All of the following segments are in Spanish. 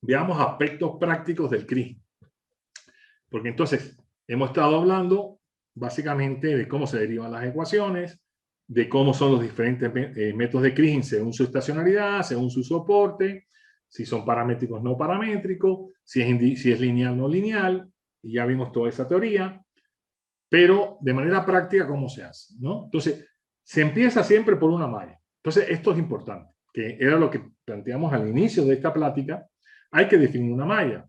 veamos aspectos prácticos del CRISM. Porque entonces hemos estado hablando básicamente de cómo se derivan las ecuaciones, de cómo son los diferentes métodos de CRISM según su estacionalidad, según su soporte, si son paramétricos o no paramétricos, si es lineal o no lineal, y ya vimos toda esa teoría, pero de manera práctica, ¿cómo se hace? ¿No? Entonces, se empieza siempre por una malla. Entonces, esto es importante, que era lo que planteamos al inicio de esta plática. Hay que definir una malla.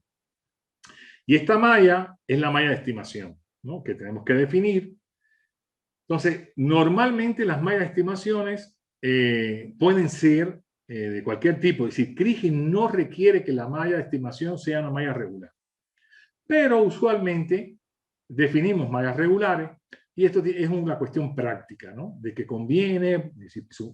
Y esta malla es la malla de estimación, ¿no? Que tenemos que definir. Entonces, normalmente las mallas de estimaciones pueden ser de cualquier tipo. Es decir, CRISM no requiere que la malla de estimación sea una malla regular. Pero usualmente definimos mallas regulares y esto es una cuestión práctica, ¿no? De que conviene,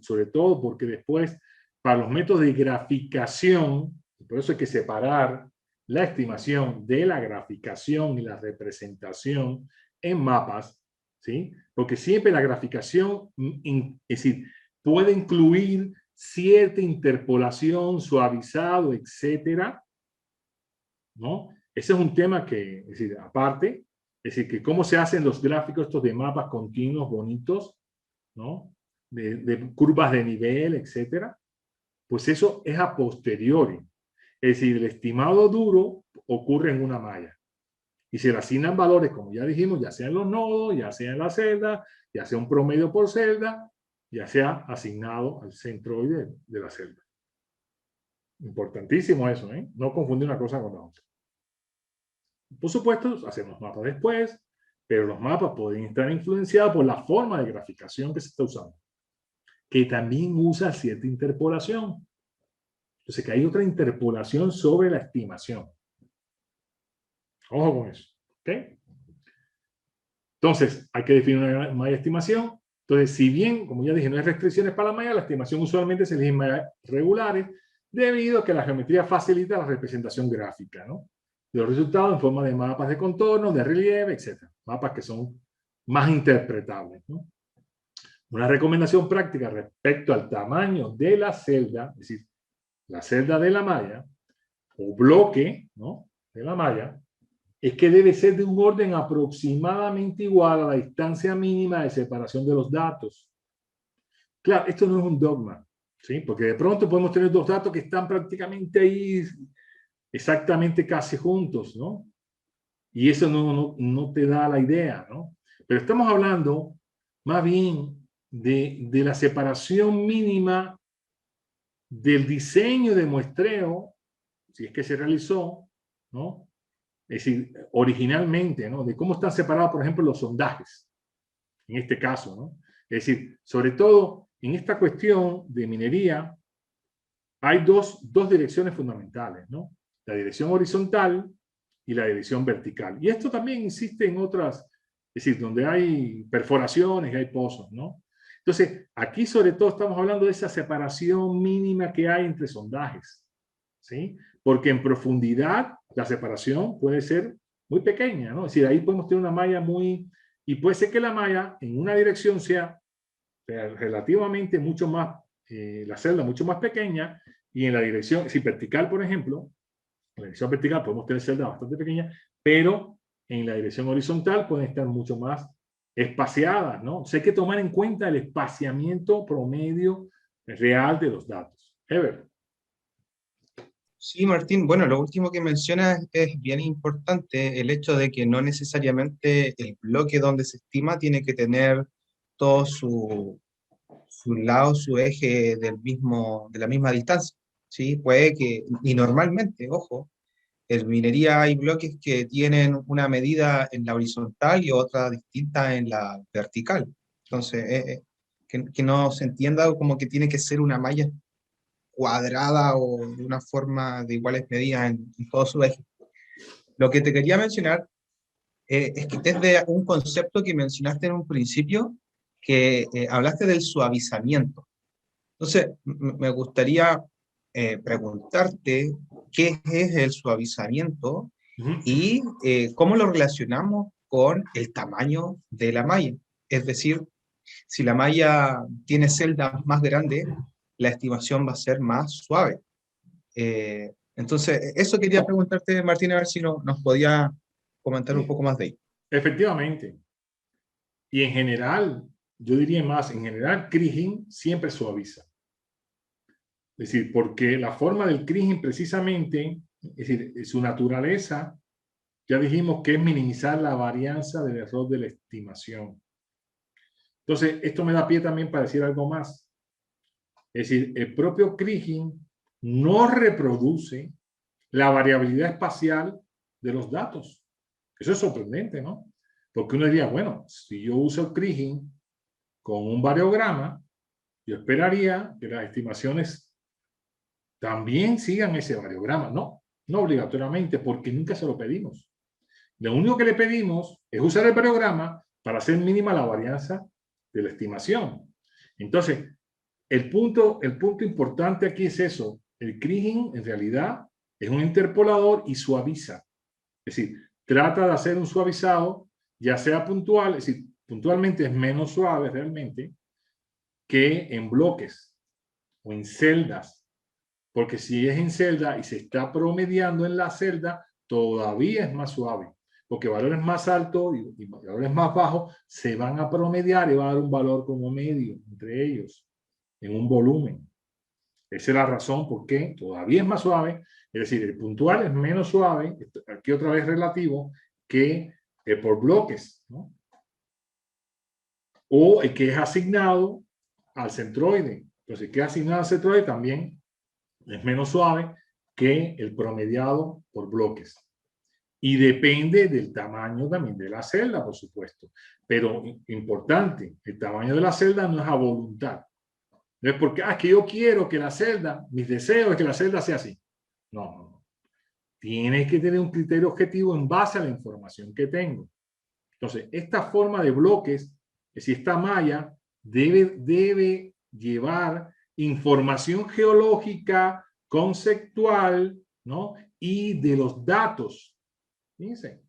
sobre todo porque después, para los métodos de graficación, por eso hay que separar la estimación de la graficación y la representación en mapas, ¿sí? Porque siempre la graficación, es decir, puede incluir cierta interpolación, suavizado, etcétera, ¿no? Ese es un tema que, es decir, aparte, es decir, que cómo se hacen los gráficos estos de mapas continuos, bonitos, ¿no? De curvas de nivel, etcétera, pues eso es a posteriori. Es decir, el estimado duro ocurre en una malla. Y se le asignan valores, como ya dijimos, ya sea en los nodos, ya sea en la celda, ya sea un promedio por celda, ya sea asignado al centroide de la celda. Importantísimo eso, ¿eh? No confundir una cosa con la otra. Por supuesto, hacemos mapas después, pero los mapas pueden estar influenciados por la forma de graficación que se está usando, que también usa cierta interpolación. Entonces, que hay otra interpolación sobre la estimación. Ojo con eso. ¿Okay? Entonces, hay que definir una malla de estimación. Entonces, si bien, como ya dije, no hay restricciones para la malla, la estimación usualmente se elige en mallas regulares, debido a que la geometría facilita la representación gráfica, ¿no? De los resultados en forma de mapas de contorno, de relieve, etc. Mapas que son más interpretables, ¿no? Una recomendación práctica respecto al tamaño de la celda, es decir, la celda de la malla, o bloque, ¿no?, de la malla, es que debe ser de un orden aproximadamente igual a la distancia mínima de separación de los datos. Claro, esto no es un dogma, ¿sí? Porque de pronto podemos tener dos datos que están prácticamente ahí, exactamente casi juntos, ¿no? Y eso no te da la idea, ¿no? Pero estamos hablando más bien de la separación mínima del diseño de muestreo, si es que se realizó, ¿no? Es decir, originalmente, ¿no? De cómo están separados, por ejemplo, los sondajes, en este caso, ¿no? Es decir, sobre todo en esta cuestión de minería, hay dos direcciones fundamentales, ¿no? La dirección horizontal y la dirección vertical. Y esto también existe en otras, es decir, donde hay perforaciones y hay pozos, ¿no? Entonces, aquí sobre todo estamos hablando de esa separación mínima que hay entre sondajes, ¿sí? Porque en profundidad la separación puede ser muy pequeña, ¿no? Es decir, ahí podemos tener una malla muy... Y puede ser que la malla en una dirección sea relativamente mucho más, la celda mucho más pequeña, y en la dirección, si vertical, por ejemplo, en la dirección vertical podemos tener celdas bastante pequeñas, pero en la dirección horizontal pueden estar mucho más espaciadas, ¿no? O sea, hay que tomar en cuenta el espaciamiento promedio real de los datos. Ever. Sí, Martín, bueno, lo último que mencionas es bien importante, el hecho de que no necesariamente el bloque donde se estima tiene que tener todo su lado, su eje de la misma distancia, ¿sí? Puede que, y normalmente, ojo, en minería hay bloques que tienen una medida en la horizontal y otra distinta en la vertical. Entonces, que no se entienda como que tiene que ser una malla cuadrada o de una forma de iguales medidas en todo su eje. Lo que te quería mencionar es que desde un concepto que mencionaste en un principio, que hablaste del suavizamiento. Entonces, me gustaría preguntarte qué es el suavizamiento y cómo lo relacionamos con el tamaño de la malla. Es decir, si la malla tiene celdas más grandes, la estimación va a ser más suave. Entonces, eso quería preguntarte, Martín, a ver si nos podía comentar un Sí, poco más de ello. efectivamente. Y en general, yo diría más, en general, Kriging siempre suaviza. Es decir, porque la forma del Kriging precisamente, es decir, su naturaleza, ya dijimos que es minimizar la varianza del error de la estimación. Entonces, esto me da pie también para decir algo más. Es decir, el propio Kriging no reproduce la variabilidad espacial de los datos. Eso es sorprendente, ¿no? Porque uno diría, bueno, si yo uso el Kriging con un variograma, yo esperaría que las estimaciones también sigan ese variograma. No, no obligatoriamente, porque nunca se lo pedimos. Lo único que le pedimos es usar el variograma para hacer mínima la varianza de la estimación. Entonces, el punto importante aquí es eso. El Kriging, en realidad, es un interpolador y suaviza. Es decir, trata de hacer un suavizado, ya sea puntual, es decir, puntualmente es menos suave realmente que en bloques o en celdas. Porque si es en celda y se está promediando en la celda, todavía es más suave. Porque valores más altos y valores más bajos se van a promediar y va a dar un valor como medio entre ellos en un volumen. Esa es la razón por qué todavía es más suave. Es decir, el puntual es menos suave, aquí otra vez relativo, que por bloques, ¿no? O el que es asignado al centroide. Entonces, el que es asignado al centroide también es menos suave que el promediado por bloques. Y depende del tamaño también de la celda, por supuesto. Pero importante, el tamaño de la celda no es a voluntad. No es porque, que yo quiero que la celda, mis deseos es que la celda sea así. No, no, no. Tienes que tener un criterio objetivo en base a la información que tengo. Entonces, esta forma de bloques, es decir, esta malla debe llevar información geológica, conceptual, ¿no? Y de los datos. Fíjense,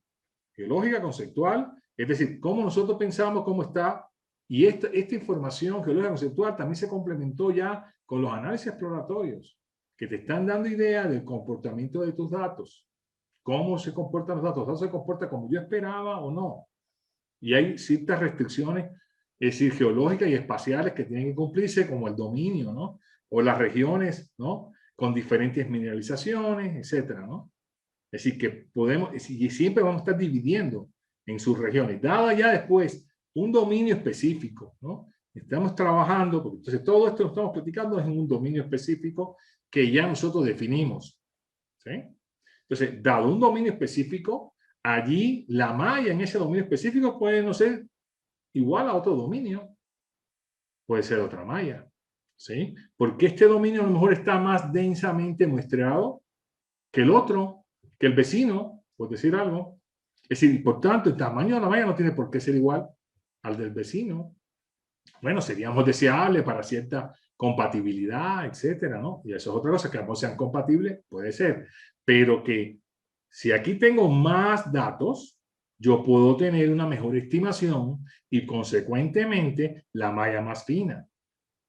geológica, conceptual, es decir, cómo nosotros pensamos cómo está. Y esta información geológica conceptual también se complementó ya con los análisis exploratorios, que te están dando idea del comportamiento de tus datos. ¿Cómo se comportan los datos? ¿Los datos se comportan como yo esperaba o no? Y hay ciertas restricciones, es decir, geológicas y espaciales que tienen que cumplirse, como el dominio, ¿no? O las regiones, ¿no? Con diferentes mineralizaciones, etcétera, ¿no? Es decir, que podemos, y siempre vamos a estar dividiendo en sus regiones, dada ya después un dominio específico, ¿no? Estamos trabajando, porque entonces todo esto lo estamos platicando en un dominio específico que ya nosotros definimos, ¿sí? Entonces, dado un dominio específico, allí la malla en ese dominio específico puede no ser igual a otro dominio, puede ser otra malla, ¿sí? Porque este dominio a lo mejor está más densamente muestreado que el otro, que el vecino, por decir algo. Es decir, por tanto, el tamaño de la malla no tiene por qué ser igual al del vecino. Bueno, seríamos deseables para cierta compatibilidad, etcétera, ¿no? Y eso es otra cosa, que ambos sean compatibles, puede ser, pero que si aquí tengo más datos, yo puedo tener una mejor estimación y consecuentemente la malla más fina,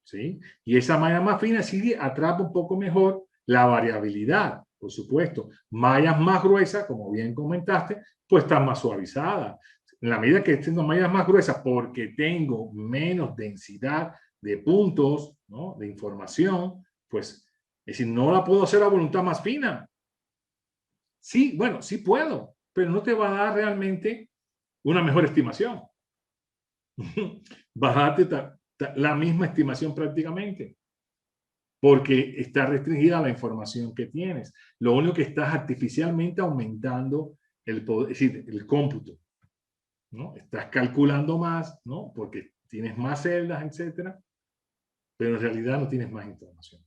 ¿sí? Y esa malla más fina sí atrapa un poco mejor la variabilidad, por supuesto. Mallas más gruesas, como bien comentaste, pues están más suavizadas. En la medida que tengo mallas más gruesas, porque tengo menos densidad de puntos, ¿no? De información, pues es decir, no la puedo hacer a voluntad más fina. Sí, bueno, sí puedo, pero no te va a dar realmente una mejor estimación. Vas a dar la misma estimación prácticamente, porque está restringida la información que tienes. Lo único que estás artificialmente aumentando el poder, es decir, el cómputo, ¿no? Estás calculando más, ¿no? Porque tienes más celdas, etcétera, pero en realidad no tienes más información.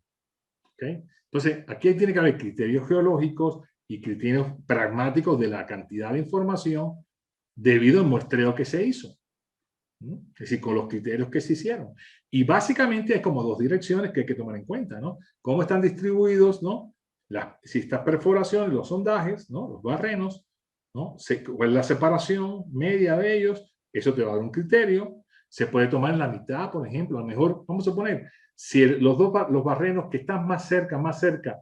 ¿Okay? Entonces, aquí tiene que haber criterios geológicos y criterios pragmáticos de la cantidad de información debido al muestreo que se hizo. ¿No? Es decir, con los criterios que se hicieron. Y básicamente hay como dos direcciones que hay que tomar en cuenta, ¿no? Cómo están distribuidos, ¿no? Si estas perforaciones, los sondajes, ¿no? Los barrenos, ¿no? ¿Cuál es la separación media de ellos? Eso te va a dar un criterio. Se puede tomar en la mitad, por ejemplo. A lo mejor, vamos a poner, si los barrenos que están más cerca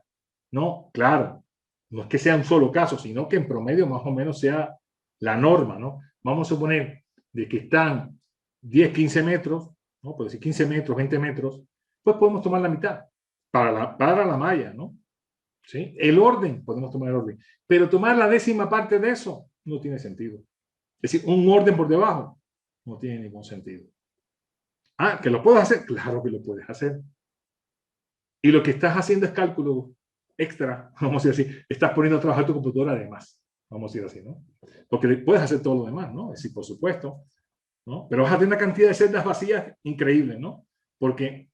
No, claro, no es que sea un solo caso, sino que en promedio más o menos sea la norma, ¿no? Vamos a suponer de que están 10, 15 metros, ¿no? Por decir 15 metros, 20 metros, pues podemos tomar la mitad para la malla, ¿no? ¿Sí? El orden, podemos tomar el orden, pero tomar la décima parte de eso no tiene sentido. Es decir, un orden por debajo no tiene ningún sentido. Ah, ¿que lo puedes hacer? Claro que lo puedes hacer. Y lo que estás haciendo es cálculo extra, vamos a decir así, estás poniendo a trabajar tu computadora además, vamos a decir así, ¿no? Porque puedes hacer todo lo demás, ¿no? Es decir, por supuesto, ¿no? Pero vas a tener una cantidad de celdas vacías increíble, ¿no? Porque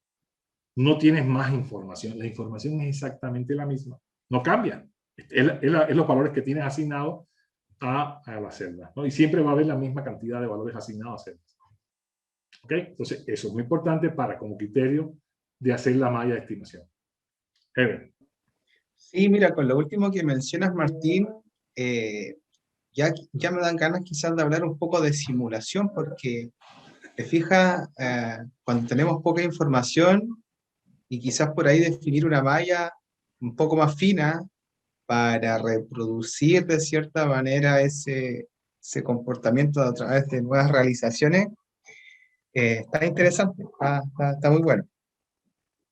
no tienes más información, la información es exactamente la misma, no cambia, es los valores que tienes asignados a las celdas, ¿no? Y siempre va a haber la misma cantidad de valores asignados a celdas. ¿Ok? Entonces, eso es muy importante para como criterio de hacer la malla de estimación. Ever. Sí, mira, con lo último que mencionas, Martín, ya me dan ganas quizás de hablar un poco de simulación, porque te fijas, cuando tenemos poca información y quizás por ahí definir una malla un poco más fina para reproducir de cierta manera ese comportamiento a través de nuevas realizaciones, está interesante, está muy bueno.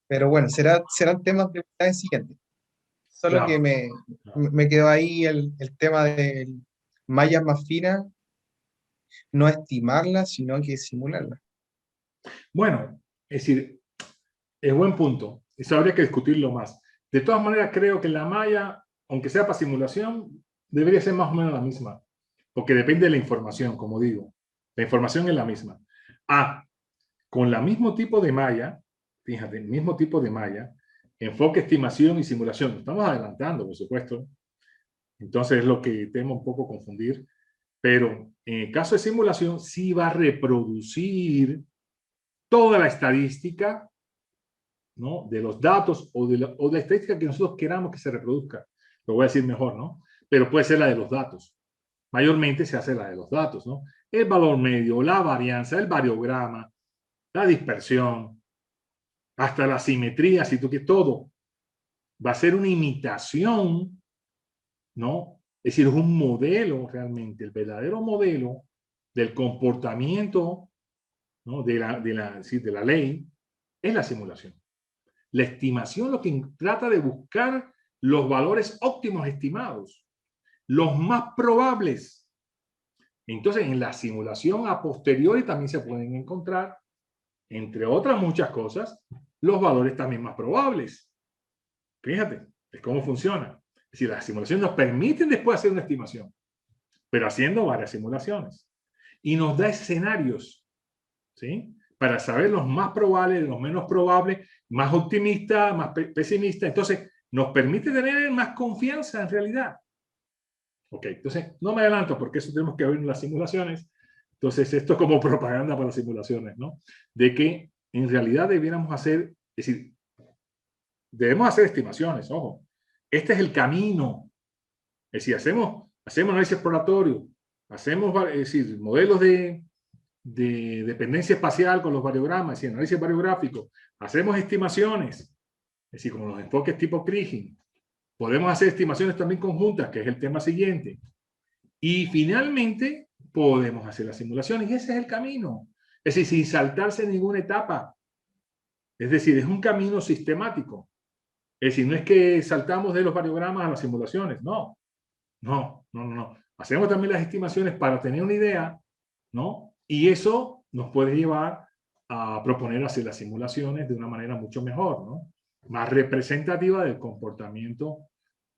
Pero bueno, serán temas de la siguiente. Solo que Claro. me quedó ahí el tema de mallas más finas, no estimarlas, sino que simularlas. Bueno, es decir, es buen punto. Eso habría que discutirlo más. De todas maneras, creo que la malla, aunque sea para simulación, debería ser más o menos la misma. Porque depende de la información, como digo. La información es la misma. Ah, con el mismo tipo de malla, fíjate, el mismo tipo de malla, enfoque, estimación y simulación. Estamos adelantando, por supuesto. Entonces es lo que temo un poco confundir. Pero en el caso de simulación, sí va a reproducir toda la estadística, ¿no? De los datos o de la estadística que nosotros queramos que se reproduzca. Lo voy a decir mejor, ¿no? Pero puede ser la de los datos. Mayormente se hace la de los datos, ¿no? El valor medio, la varianza, el variograma, la dispersión, hasta la simetría, si tú quieres, todo va a ser una imitación, ¿no? Es decir, es un modelo realmente, el verdadero modelo del comportamiento, ¿no? de la ley, es la simulación. La estimación lo que trata de buscar los valores óptimos estimados, los más probables. Entonces, en la simulación a posteriori también se pueden encontrar, entre otras muchas cosas, los valores también más probables. Fíjate, es cómo funciona. Es decir, las simulaciones nos permiten después hacer una estimación, pero haciendo varias simulaciones. Y nos da escenarios, ¿sí? Para saber los más probables, los menos probables, más optimistas, más pesimistas. Entonces, nos permite tener más confianza en realidad. Ok, entonces, no me adelanto porque eso tenemos que ver en las simulaciones. Entonces, esto es como propaganda para las simulaciones, ¿no? De que en realidad debiéramos hacer, es decir, debemos hacer estimaciones, ojo. Este es el camino. Es decir, hacemos análisis exploratorio, hacemos es decir, modelos de dependencia espacial con los variogramas, es decir, análisis variográfico, hacemos estimaciones, es decir, con los enfoques tipo Kriging. Podemos hacer estimaciones también conjuntas, que es el tema siguiente. Y finalmente, podemos hacer las simulaciones, y ese es el camino. Es decir, sin saltarse ninguna etapa. Es decir, es un camino sistemático. Es decir, no es que saltamos de los variogramas a las simulaciones, no. No. Hacemos también las estimaciones para tener una idea, ¿no? Y eso nos puede llevar a proponer hacer las simulaciones de una manera mucho mejor, ¿no? Más representativa del comportamiento,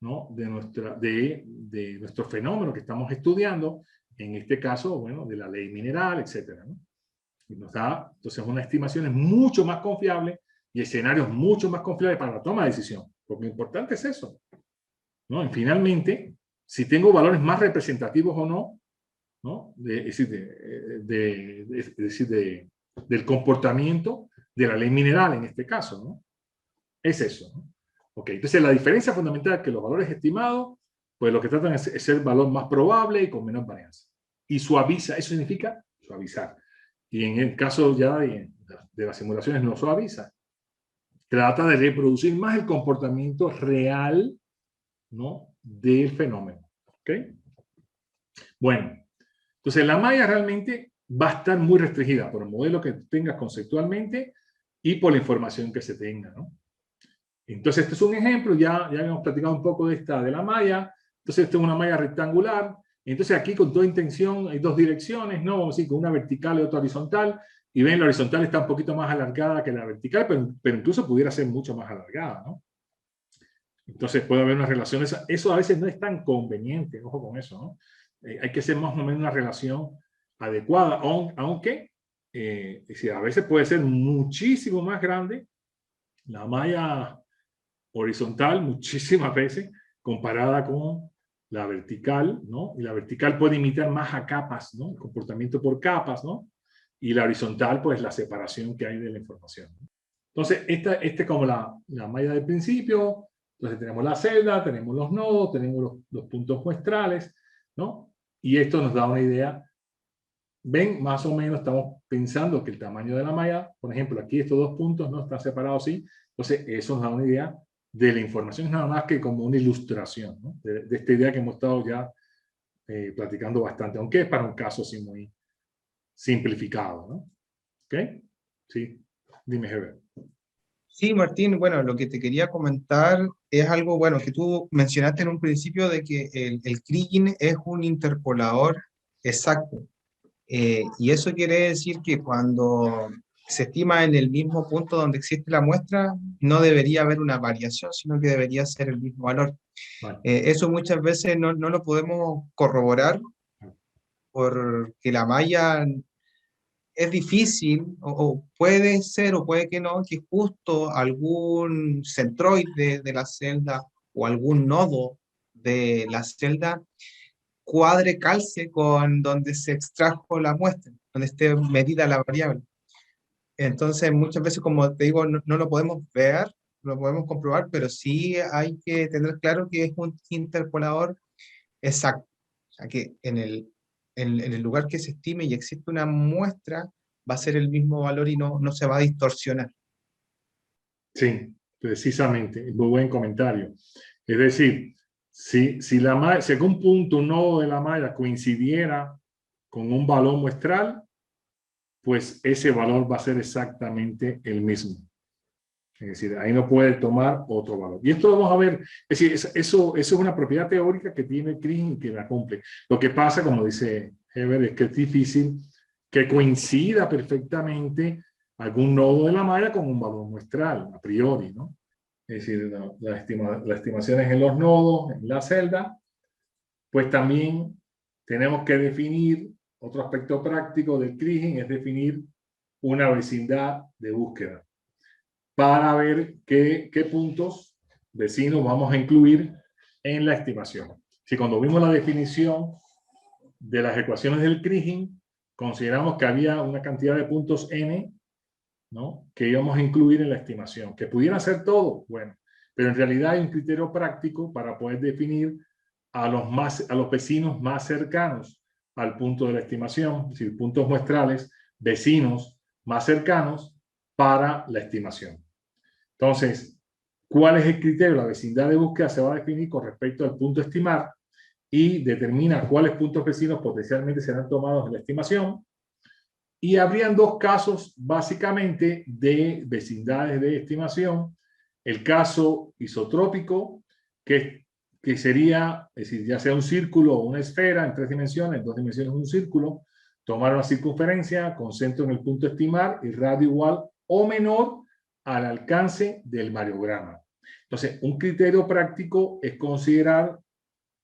¿no? De nuestro fenómeno que estamos estudiando, en este caso, bueno, de la ley mineral, etcétera, ¿no? Y nos da, entonces, unas estimaciones mucho más confiables y escenarios mucho más confiables para la toma de decisión. Porque lo importante es eso, ¿no? Y finalmente, si tengo valores más representativos o no, ¿no? Es decir, del comportamiento de la ley mineral en este caso, ¿no? Es eso, ¿no? Ok, entonces la diferencia fundamental es que los valores estimados, pues lo que tratan es ser valor más probable y con menor varianza. Y suaviza, eso significa suavizar. Y en el caso ya de las simulaciones no suaviza. trata de reproducir más el comportamiento real, ¿no?, del fenómeno. ¿Ok? Bueno, entonces la malla realmente va a estar muy restringida por el modelo que tengas conceptualmente y por la información que se tenga, ¿no? Entonces, este es un ejemplo, ya habíamos platicado un poco de la malla. Entonces, esta es una malla rectangular. Entonces, aquí con toda intención hay dos direcciones, ¿no? Vamos a decir, con una vertical y otra horizontal. Y ven, la horizontal está un poquito más alargada que la vertical, pero incluso pudiera ser mucho más alargada, ¿no? Entonces, puede haber unas relaciones. Eso a veces no es tan conveniente, ojo con eso, ¿no? Hay que hacer más o menos una relación adecuada, aunque a veces puede ser muchísimo más grande la malla horizontal muchísimas veces comparada con la vertical, ¿no? Y la vertical puede imitar más a capas, ¿no? El comportamiento por capas, ¿no? Y la horizontal, pues la separación que hay de la información, ¿no? Entonces, esta es como la malla del principio. Entonces tenemos la celda, tenemos los nodos, tenemos los puntos muestrales, ¿no? Y esto nos da una idea. Ven, más o menos estamos pensando que el tamaño de la malla, por ejemplo, aquí estos dos puntos no están separados así. Entonces, eso nos da una idea de la información, nada más que como una ilustración, ¿no? De esta idea que hemos estado ya platicando bastante, aunque es para un caso así muy simplificado, ¿no? ¿Ok? Sí, dime, Herbert. Sí, Martín, bueno, lo que te quería comentar es algo, bueno, que tú mencionaste en un principio de que el kriging es un interpolador exacto. Y eso quiere decir que cuando se estima en el mismo punto donde existe la muestra, no debería haber una variación, sino que debería ser el mismo valor. Vale. Eso muchas veces no lo podemos corroborar porque la malla es difícil, o puede ser, o puede que no, que justo algún centroide de la celda o algún nodo de la celda cuadre, calce con donde se extrajo la muestra, donde esté medida la variable. Entonces, muchas veces, como te digo, no lo podemos ver, no lo podemos comprobar, pero sí hay que tener claro que es un interpolador exacto. O sea, que en el lugar que se estime y existe una muestra, va a ser el mismo valor y no se va a distorsionar. Sí, precisamente, muy buen comentario. Es decir, si algún punto, un nodo de la malla coincidiera con un valor muestral, pues ese valor va a ser exactamente el mismo. Es decir, ahí no puede tomar otro valor. Y esto lo vamos a ver, es decir, eso es una propiedad teórica que tiene Kriging y que la cumple. Lo que pasa, como dice Heber, es que es difícil que coincida perfectamente algún nodo de la malla con un valor muestral, a priori, ¿no? Es decir, las estimaciones en los nodos, en la celda, pues también tenemos que definir, otro aspecto práctico del Kriging es definir una vecindad de búsqueda para ver qué puntos vecinos vamos a incluir en la estimación. Si cuando vimos la definición de las ecuaciones del Kriging, consideramos que había una cantidad de puntos n, ¿no?, que íbamos a incluir en la estimación, que pudieran ser todos, bueno, pero en realidad hay un criterio práctico para poder definir a los vecinos más cercanos al punto de la estimación, es decir, puntos muestrales, vecinos más cercanos para la estimación. Entonces, ¿cuál es el criterio? La vecindad de búsqueda se va a definir con respecto al punto a estimar y determina cuáles puntos vecinos potencialmente serán tomados en la estimación. Y habrían dos casos básicamente de vecindades de estimación. El caso isotrópico, que sería, es decir, ya sea un círculo o una esfera en 3 dimensiones, en 2 dimensiones un círculo, tomar una circunferencia con centro en el punto a estimar y radio igual o menor al alcance del variograma. Entonces, un criterio práctico es considerar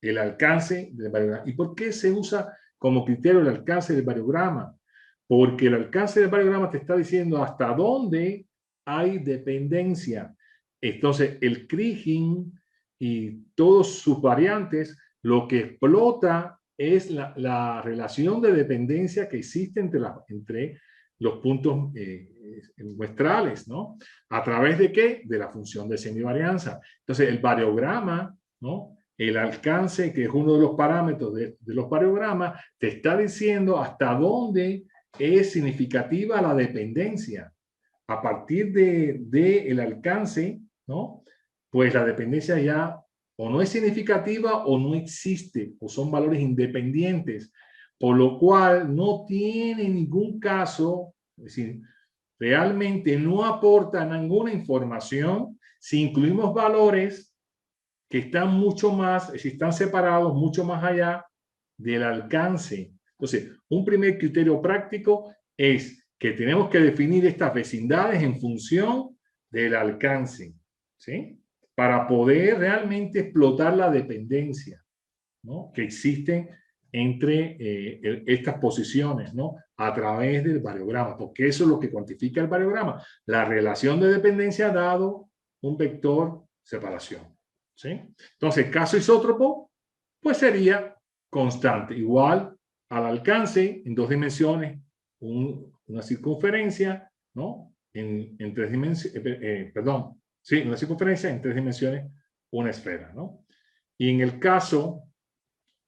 el alcance del variograma. ¿Y por qué se usa como criterio el alcance del variograma? Porque el alcance del variograma te está diciendo hasta dónde hay dependencia. Entonces, el Kriging y todos sus variantes, lo que explota es la relación de dependencia que existe entre los puntos muestrales, ¿no? ¿A través de qué? De la función de semivarianza. Entonces, el variograma, ¿no?, el alcance, que es uno de los parámetros de los variogramas, te está diciendo hasta dónde es significativa la dependencia. a partir de el alcance, ¿no? Pues la dependencia ya o no es significativa o no existe, o son valores independientes, por lo cual no tiene ningún caso, es decir, realmente no aporta ninguna información si incluimos valores que están mucho más, es decir, están separados mucho más allá del alcance. Entonces, un primer criterio práctico es que tenemos que definir estas vecindades en función del alcance, ¿sí? Para poder realmente explotar la dependencia, ¿no? Que existen entre estas posiciones, ¿no? A través del variograma, porque eso es lo que cuantifica el variograma, la relación de dependencia dado un vector separación, ¿sí? Entonces, caso isótropo, pues sería constante, igual al alcance en 2 dimensiones, una circunferencia, ¿no? En 3 dimensiones, perdón, sí, una circunferencia en 3 dimensiones, una esfera, ¿no? Y en el caso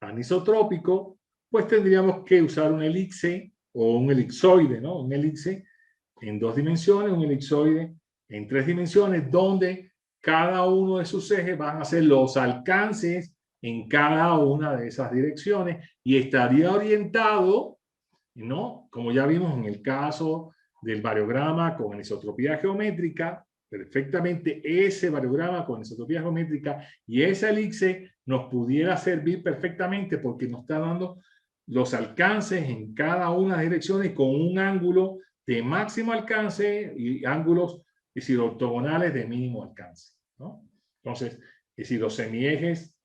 anisotrópico, pues tendríamos que usar un elipse o un elipsoide, ¿no? Un elipse en 2 dimensiones, un elipsoide en 3 dimensiones, donde cada uno de sus ejes van a ser los alcances en cada una de esas direcciones y estaría orientado, ¿no? Como ya vimos en el caso del variograma con anisotropía geométrica, perfectamente ese variograma con anisotropía geométrica y esa elipse nos pudiera servir perfectamente porque nos está dando los alcances en cada una de las direcciones con un ángulo de máximo alcance y ángulos, es decir, ortogonales de mínimo alcance, ¿no? Entonces, es decir, los semiejes,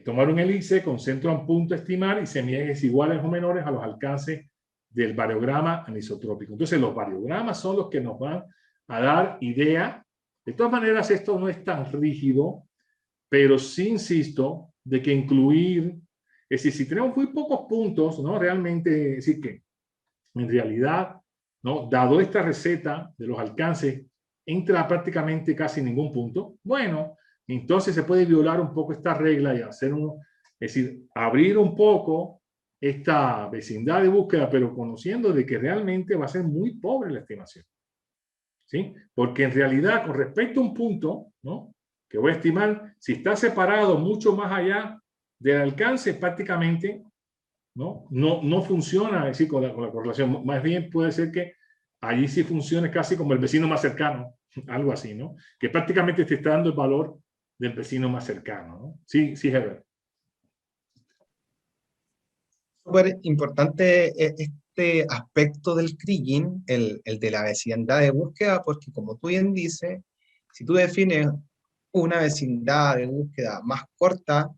tomar un elipse con centro a un punto estimar y semiejes iguales o menores a los alcances del variograma anisotrópico. Entonces, los variogramas son los que nos van a dar idea. De todas maneras, esto no es tan rígido, pero sí insisto de que incluir, es decir, si tenemos muy pocos puntos, ¿no? Realmente, es decir, que en realidad, ¿no? Dado esta receta de los alcances, entra prácticamente casi ningún punto. Bueno, entonces se puede violar un poco esta regla y hacer es decir, abrir un poco esta vecindad de búsqueda, pero conociendo de que realmente va a ser muy pobre la estimación, ¿sí? Porque en realidad, con respecto a un punto, ¿no? Que voy a estimar, si está separado mucho más allá del alcance, prácticamente no funciona, es decir, con la correlación. Más bien puede ser que allí sí funcione casi como el vecino más cercano, algo así, ¿no? Que prácticamente te está dando el valor del vecino más cercano, ¿no? Sí, sí, Herbert. Súper importante este aspecto del kriging, el de la vecindad de búsqueda, porque como tú bien dices, si tú defines una vecindad de búsqueda más corta,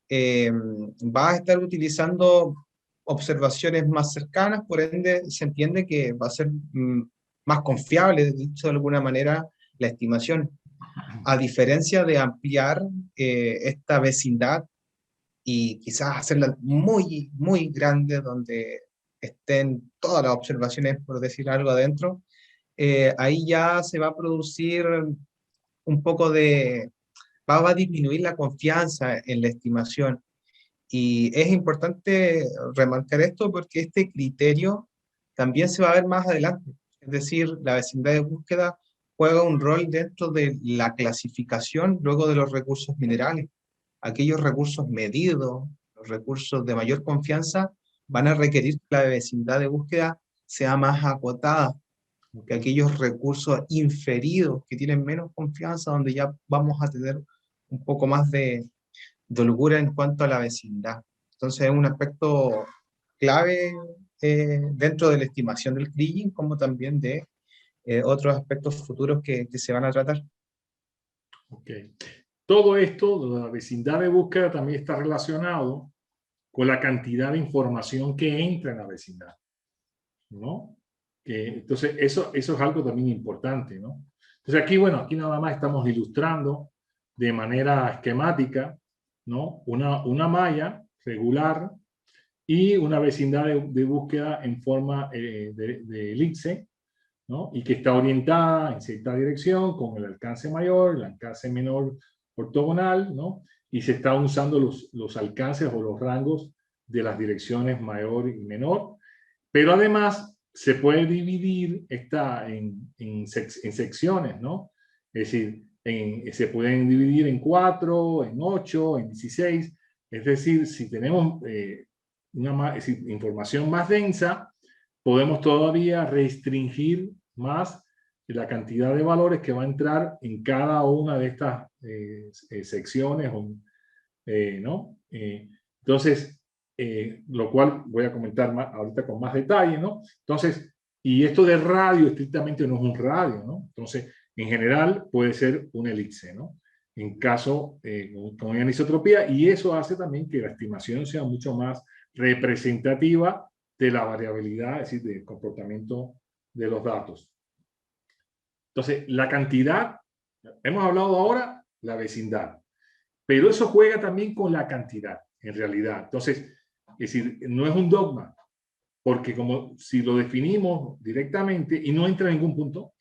vas a estar utilizando observaciones más cercanas, por ende se entiende que va a ser más confiable, dicho de alguna manera, la estimación. A diferencia de ampliar esta vecindad y quizás hacerla muy, muy grande, donde estén todas las observaciones, por decir algo, adentro, ahí ya se va a producir un poco de, va a disminuir la confianza en la estimación. Y es importante remarcar esto porque este criterio también se va a ver más adelante. Es decir, la vecindad de búsqueda juega un rol dentro de la clasificación luego de los recursos minerales. Aquellos recursos medidos, los recursos de mayor confianza, van a requerir que la vecindad de búsqueda sea más acotada que aquellos recursos inferidos que tienen menos confianza, donde ya vamos a tener un poco más de holgura en cuanto a la vecindad. Entonces es un aspecto clave dentro de la estimación del kriging, como también de otros aspectos futuros que se van a tratar. Ok. Todo esto, la vecindad de búsqueda, también está relacionado con la cantidad de información que entra en la vecindad, ¿no? Entonces, eso es algo también importante, ¿no? Entonces, aquí, bueno, aquí nada más estamos ilustrando de manera esquemática, ¿no? Una malla regular y una vecindad de búsqueda en forma de elipse, ¿no? Y que está orientada en cierta dirección con el alcance mayor, el alcance menor ortogonal, ¿no? Y se están usando los alcances o los rangos de las direcciones mayor y menor, pero además se puede dividir en secciones, ¿no? Es decir, se pueden dividir en 4, en 8, en 16. Es decir, si tenemos información más densa, podemos todavía restringir más la cantidad de valores que va a entrar en cada una de estas secciones, ¿no? Entonces, lo cual voy a comentar ahorita con más detalle, ¿no? Entonces, y esto de radio estrictamente no es un radio, ¿no? Entonces, en general puede ser una elipse, ¿no? En caso con anisotropía, y eso hace también que la estimación sea mucho más representativa de la variabilidad, es decir, del comportamiento de los datos. Entonces, la cantidad, hemos hablado ahora, la vecindad, pero eso juega también con la cantidad, en realidad. Entonces, es decir, no es un dogma, porque como si lo definimos directamente y no entra en ningún punto,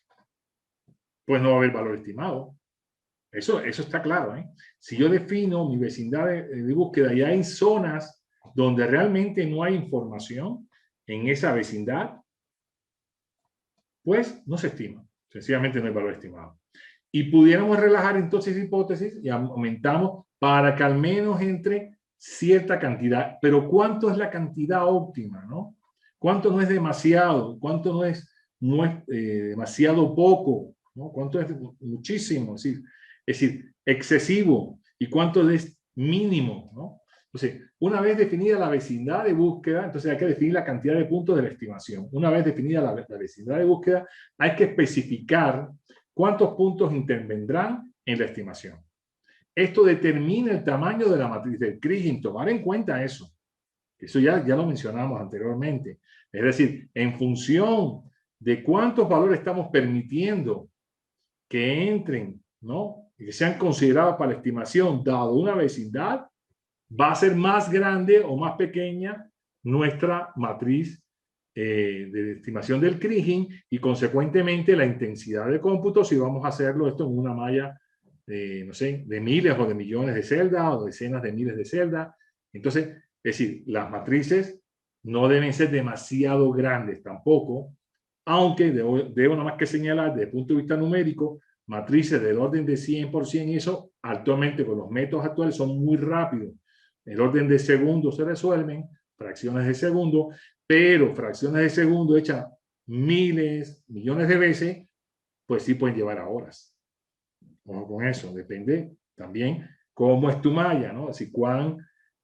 pues no va a haber valor estimado. Eso está claro, ¿eh? Si yo defino mi vecindad de búsqueda y hay zonas donde realmente no hay información en esa vecindad, pues no se estima. Sencillamente no hay valor estimado. Y pudiéramos relajar entonces hipótesis y aumentamos para que al menos entre cierta cantidad. Pero ¿cuánto es la cantidad óptima, no? ¿Cuánto no es demasiado? ¿Cuánto no es demasiado poco? ¿No? ¿Cuánto es muchísimo? Es decir, excesivo. ¿Y cuánto es mínimo? ¿No? Entonces, una vez definida la vecindad de búsqueda, entonces hay que definir la cantidad de puntos de la estimación. Una vez definida la vecindad de búsqueda, hay que especificar cuántos puntos intervendrán en la estimación. Esto determina el tamaño de la matriz del Kriging. Tomar en cuenta eso. Eso ya lo mencionamos anteriormente. Es decir, en función de cuántos valores estamos permitiendo que entren, ¿no? Y que sean considerados para la estimación, dado una vecindad, va a ser más grande o más pequeña nuestra matriz de estimación del Kriging y consecuentemente la intensidad de cómputo si vamos a hacerlo esto en una malla no sé, de miles o de millones de celdas o decenas de miles de celdas. Entonces, es decir, las matrices no deben ser demasiado grandes tampoco, aunque debo nada más que señalar desde el punto de vista numérico, matrices del orden de 100%, eso actualmente con los métodos actuales son muy rápidos. El orden de segundos se resuelven, fracciones de segundo, pero fracciones de segundo hechas miles, millones de veces, pues sí pueden llevar a horas. Ojo con eso, depende también cómo es tu malla, ¿no? Es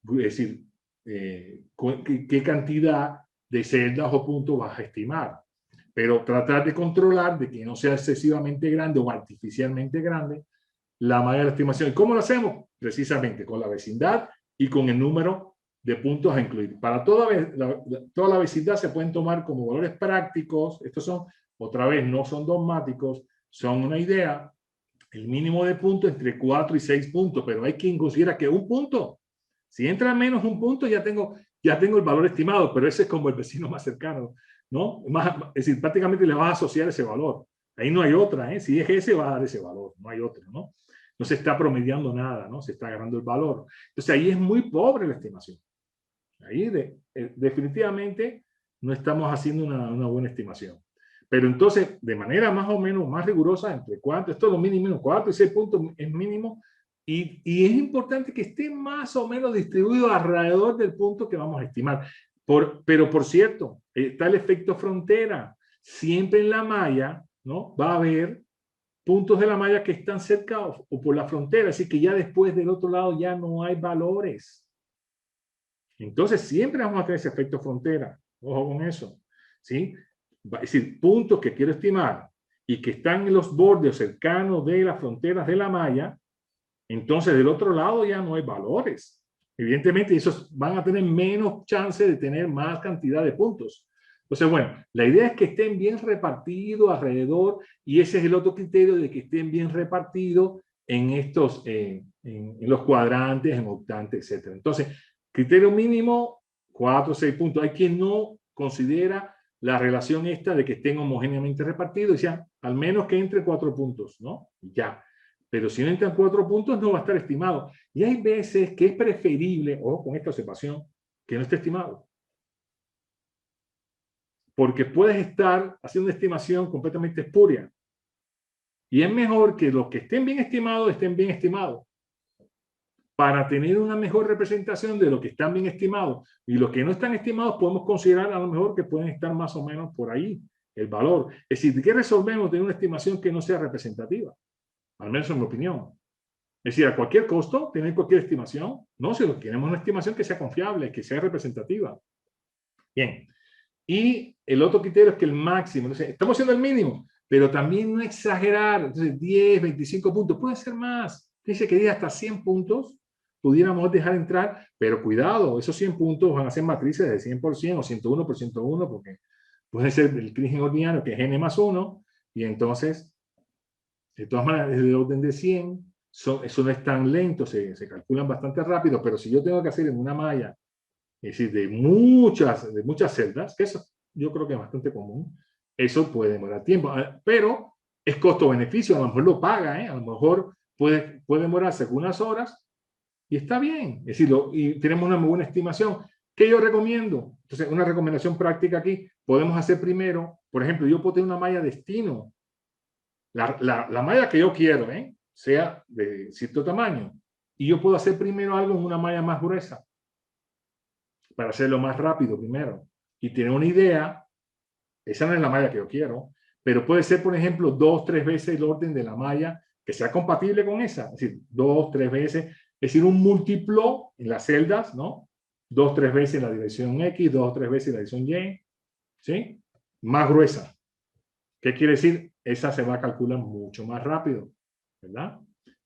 decir, qué cantidad de celdas o puntos vas a estimar. Pero tratar de controlar de que no sea excesivamente grande o artificialmente grande la malla de la estimación. ¿Y cómo lo hacemos? Precisamente con la vecindad y con el número de puntos a incluir. Para toda la vecindad se pueden tomar como valores prácticos. Estos son, otra vez, no son dogmáticos, son una idea. El mínimo de puntos entre 4 y 6 puntos, pero hay quien considera que un punto, si entra menos un punto, ya tengo el valor estimado, pero ese es como el vecino más cercano, ¿no? Es decir, prácticamente le vas a asociar ese valor. Ahí no hay otra, ¿eh? Si es ese, va a dar ese valor, no hay otro, ¿no? No se está promediando nada, ¿no? Se está agarrando el valor. Entonces ahí es muy pobre la estimación. Ahí definitivamente no estamos haciendo una buena estimación. Pero entonces, de manera más o menos más rigurosa, entre 4, esto es lo mínimo, 4 y 6 puntos es mínimo, y es importante que esté más o menos distribuido alrededor del punto que vamos a estimar. Pero por cierto, está el efecto frontera. Siempre en la malla, ¿no? Va a haber puntos de la malla que están cerca o por la frontera, así que ya después del otro lado ya no hay valores. Entonces siempre vamos a tener ese efecto frontera. Ojo con eso, ¿sí? Es decir, puntos que quiero estimar y que están en los bordes cercanos de las fronteras de la malla, entonces del otro lado ya no hay valores. Evidentemente, esos van a tener menos chance de tener más cantidad de puntos. Entonces, bueno, la idea es que estén bien repartidos alrededor y ese es el otro criterio de que estén bien repartidos en estos, en los cuadrantes, en octantes, etc. Entonces, criterio mínimo, 4 o 6 puntos. Hay quien no considera la relación esta de que estén homogéneamente repartidos, decían, al menos que entre 4 puntos, ¿no? Ya. Pero si no entran 4 puntos, no va a estar estimado. Y hay veces que es preferible, ojo con esta observación, que no esté estimado. porque puedes estar haciendo una estimación completamente espuria. Y es mejor que los que estén bien estimados, para tener una mejor representación de lo que están bien estimados. Y los que no están estimados podemos considerar a lo mejor que pueden estar más o menos por ahí, el valor. Es decir, ¿qué resolvemos? Tener una estimación que no sea representativa, al menos en mi opinión. Es decir, a cualquier costo, tener cualquier estimación, no, si queremos una estimación que sea confiable, que sea representativa. Bien. Y el otro criterio es que el máximo, entonces, estamos haciendo el mínimo, pero también no exagerar, entonces 10, 25 puntos, puede ser más. Dice que diga hasta 100 puntos, pudiéramos dejar entrar, pero cuidado, esos 100 puntos van a ser matrices de 100% o 101 por 101, porque puede ser el crimen ordinario, que es n más 1, y entonces, de todas maneras, es del orden de 100, eso no es tan lento, se calculan bastante rápido, pero si yo tengo que hacer en una malla, es decir, de muchas celdas, que eso yo creo que es bastante común, eso puede demorar tiempo, pero es costo-beneficio, a lo mejor lo paga, a lo mejor puede demorarse algunas horas y está bien, es decir, y tenemos una muy buena estimación. ¿Qué yo recomiendo? Entonces, una recomendación práctica aquí, podemos hacer primero, por ejemplo, yo puedo tener una malla destino, la malla que yo quiero, sea de cierto tamaño, y yo puedo hacer primero algo en una malla más gruesa, para hacerlo más rápido primero, y tener una idea, esa no es la malla que yo quiero, pero puede ser, por ejemplo, 2, 3 veces el orden de la malla que sea compatible con esa, es decir, 2, 3 veces, es decir, un múltiplo en las celdas, ¿no? 2, 3 veces en la dirección X, 2, 3 veces en la dirección Y, ¿sí? Más gruesa. ¿Qué quiere decir? Esa se va a calcular mucho más rápido, ¿verdad?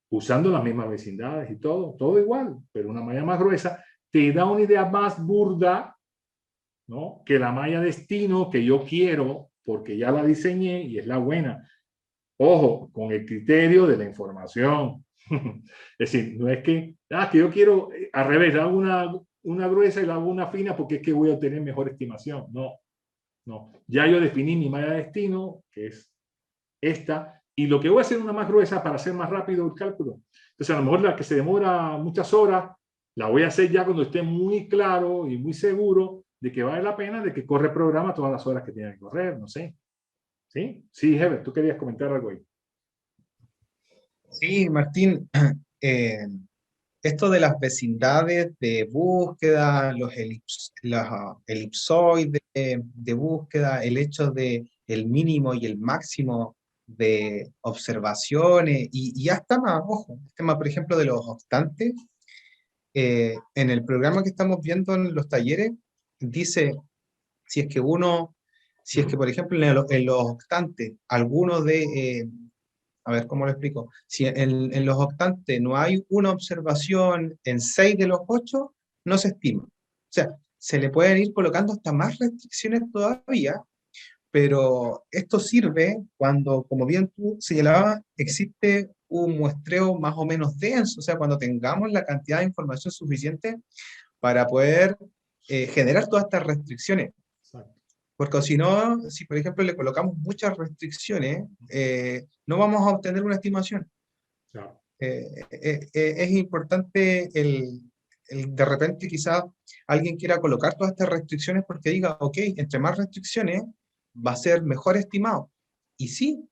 Usando las mismas vecindades y todo igual, pero una malla más gruesa te da una idea más burda, ¿no? Que la malla destino que yo quiero, porque ya la diseñé y es la buena. Ojo, con el criterio de la información. Es decir, no es que yo quiero, al revés, hago una gruesa y la hago una fina porque es que voy a obtener mejor estimación. No. Ya yo definí mi malla destino, que es esta, y lo que voy a hacer una más gruesa para hacer más rápido el cálculo. Entonces, a lo mejor la que se demora muchas horas, la voy a hacer ya cuando esté muy claro y muy seguro de que vale la pena, de que corre el programa todas las horas que tiene que correr, no sé. ¿Sí? Sí, Heber, tú querías comentar algo ahí. Sí, Martín, eh, esto de las vecindades de búsqueda, los elipsoides de búsqueda, el hecho de el mínimo y el máximo de observaciones, y hasta más, ojo, el tema, por ejemplo, de los octantes, en el programa que estamos viendo en los talleres, dice, si es que uno, si es que, por ejemplo, en los octantes, alguno de, a ver, ¿cómo lo explico? Si en los octantes no hay una observación en 6 de los 8, no se estima. O sea, se le pueden ir colocando hasta más restricciones todavía, pero esto sirve cuando, como bien tú señalabas, existe un muestreo más o menos denso, o sea, cuando tengamos la cantidad de información suficiente para poder generar todas estas restricciones. Exacto. Porque si no, si por ejemplo le colocamos muchas restricciones, no vamos a obtener una estimación. Claro. Es importante de repente quizás alguien quiera colocar todas estas restricciones porque diga, ok, entre más restricciones va a ser mejor estimado. Y sí,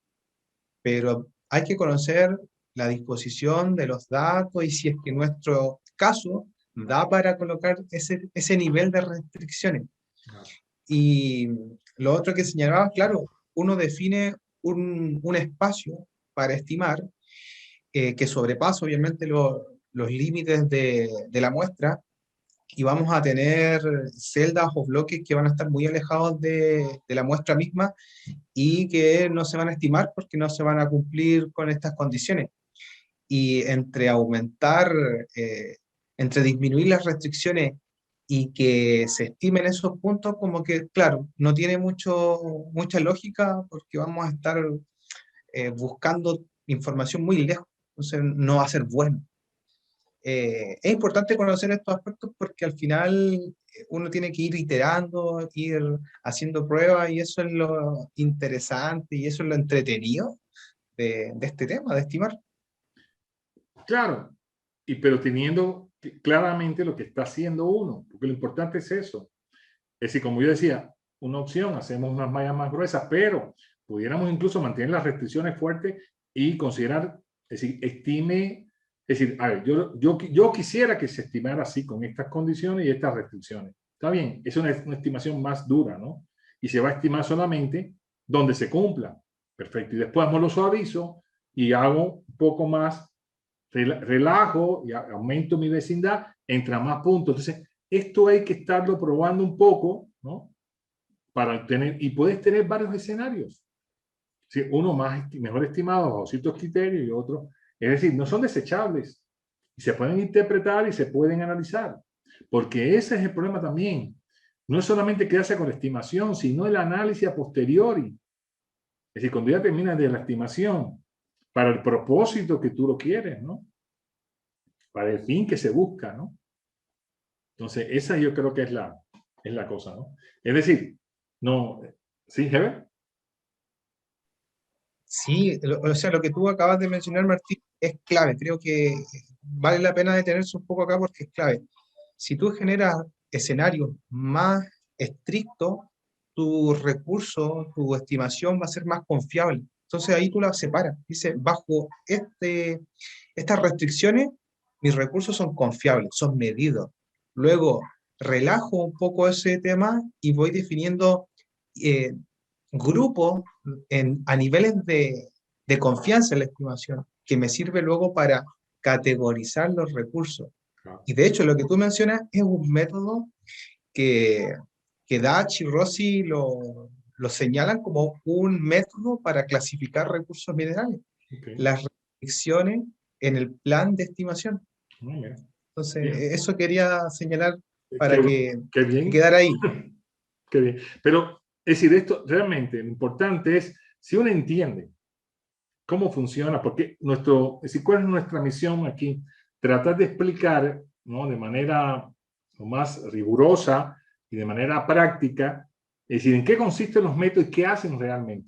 pero hay que conocer la disposición de los datos y si es que nuestro caso da para colocar ese nivel de restricciones. Claro. Y lo otro que señalaba, claro, uno define un espacio para estimar que sobrepasa obviamente los límites de la muestra y vamos a tener celdas o bloques que van a estar muy alejados de la muestra misma y que no se van a estimar porque no se van a cumplir con estas condiciones. Y entre disminuir las restricciones y que se estimen esos puntos, como que, claro, no tiene mucha lógica porque vamos a estar buscando información muy lejos, entonces no va a ser bueno. Es importante conocer estos aspectos porque al final uno tiene que ir iterando, ir haciendo pruebas y eso es lo interesante y eso es lo entretenido de este tema, de estimar. Claro, pero teniendo claramente lo que está haciendo uno, porque lo importante es eso. Es decir, como yo decía, una opción, hacemos unas mallas más gruesas, pero pudiéramos incluso mantener las restricciones fuertes y considerar, es decir, es decir, a ver, yo quisiera que se estimara así, con estas condiciones y estas restricciones. Está bien, es una estimación más dura, ¿no? Y se va a estimar solamente donde se cumpla. Perfecto. Y después lo suavizo y hago un poco más, relajo y aumento mi vecindad, entra más puntos. Entonces, esto hay que estarlo probando un poco, ¿no? Para tener, y puedes tener varios escenarios. ¿Sí? Uno mejor estimado bajo ciertos criterios y otro. Es decir, no son desechables. Y se pueden interpretar y se pueden analizar. Porque ese es el problema también. No es solamente quedarse con la estimación, sino el análisis a posteriori. Es decir, cuando ya terminas de la estimación, para el propósito que tú lo quieres, ¿no? Para el fin que se busca, ¿no? Entonces, esa yo creo que es la cosa, ¿no? Es decir, no, ¿sí, Heber? Sí, o sea, lo que tú acabas de mencionar, Martín, es clave. Creo que vale la pena detenerse un poco acá porque es clave. Si tú generas escenarios más estrictos, tu recurso, tu estimación va a ser más confiable. Entonces ahí tú la separas. Dice, bajo estas restricciones, mis recursos son confiables, son medidos. Luego, relajo un poco ese tema y voy definiendo eh, grupos a niveles de confianza en la estimación, que me sirve luego para categorizar los recursos. Claro. Y de hecho, lo que tú mencionas es un método que, que Dutch y Rossi lo señalan como un método para clasificar recursos minerales, Okay. las restricciones en el plan de estimación. Mira. Entonces, Bien. eso quería señalar para Qué, qué que bien. quedara ahí. Qué bien. Pero, es decir, esto realmente lo importante es, si uno entiende cómo funciona, porque es decir, cuál es nuestra misión aquí, tratar de explicar, ¿no? De manera lo más rigurosa y de manera práctica, es decir, en qué consisten los métodos y qué hacen realmente,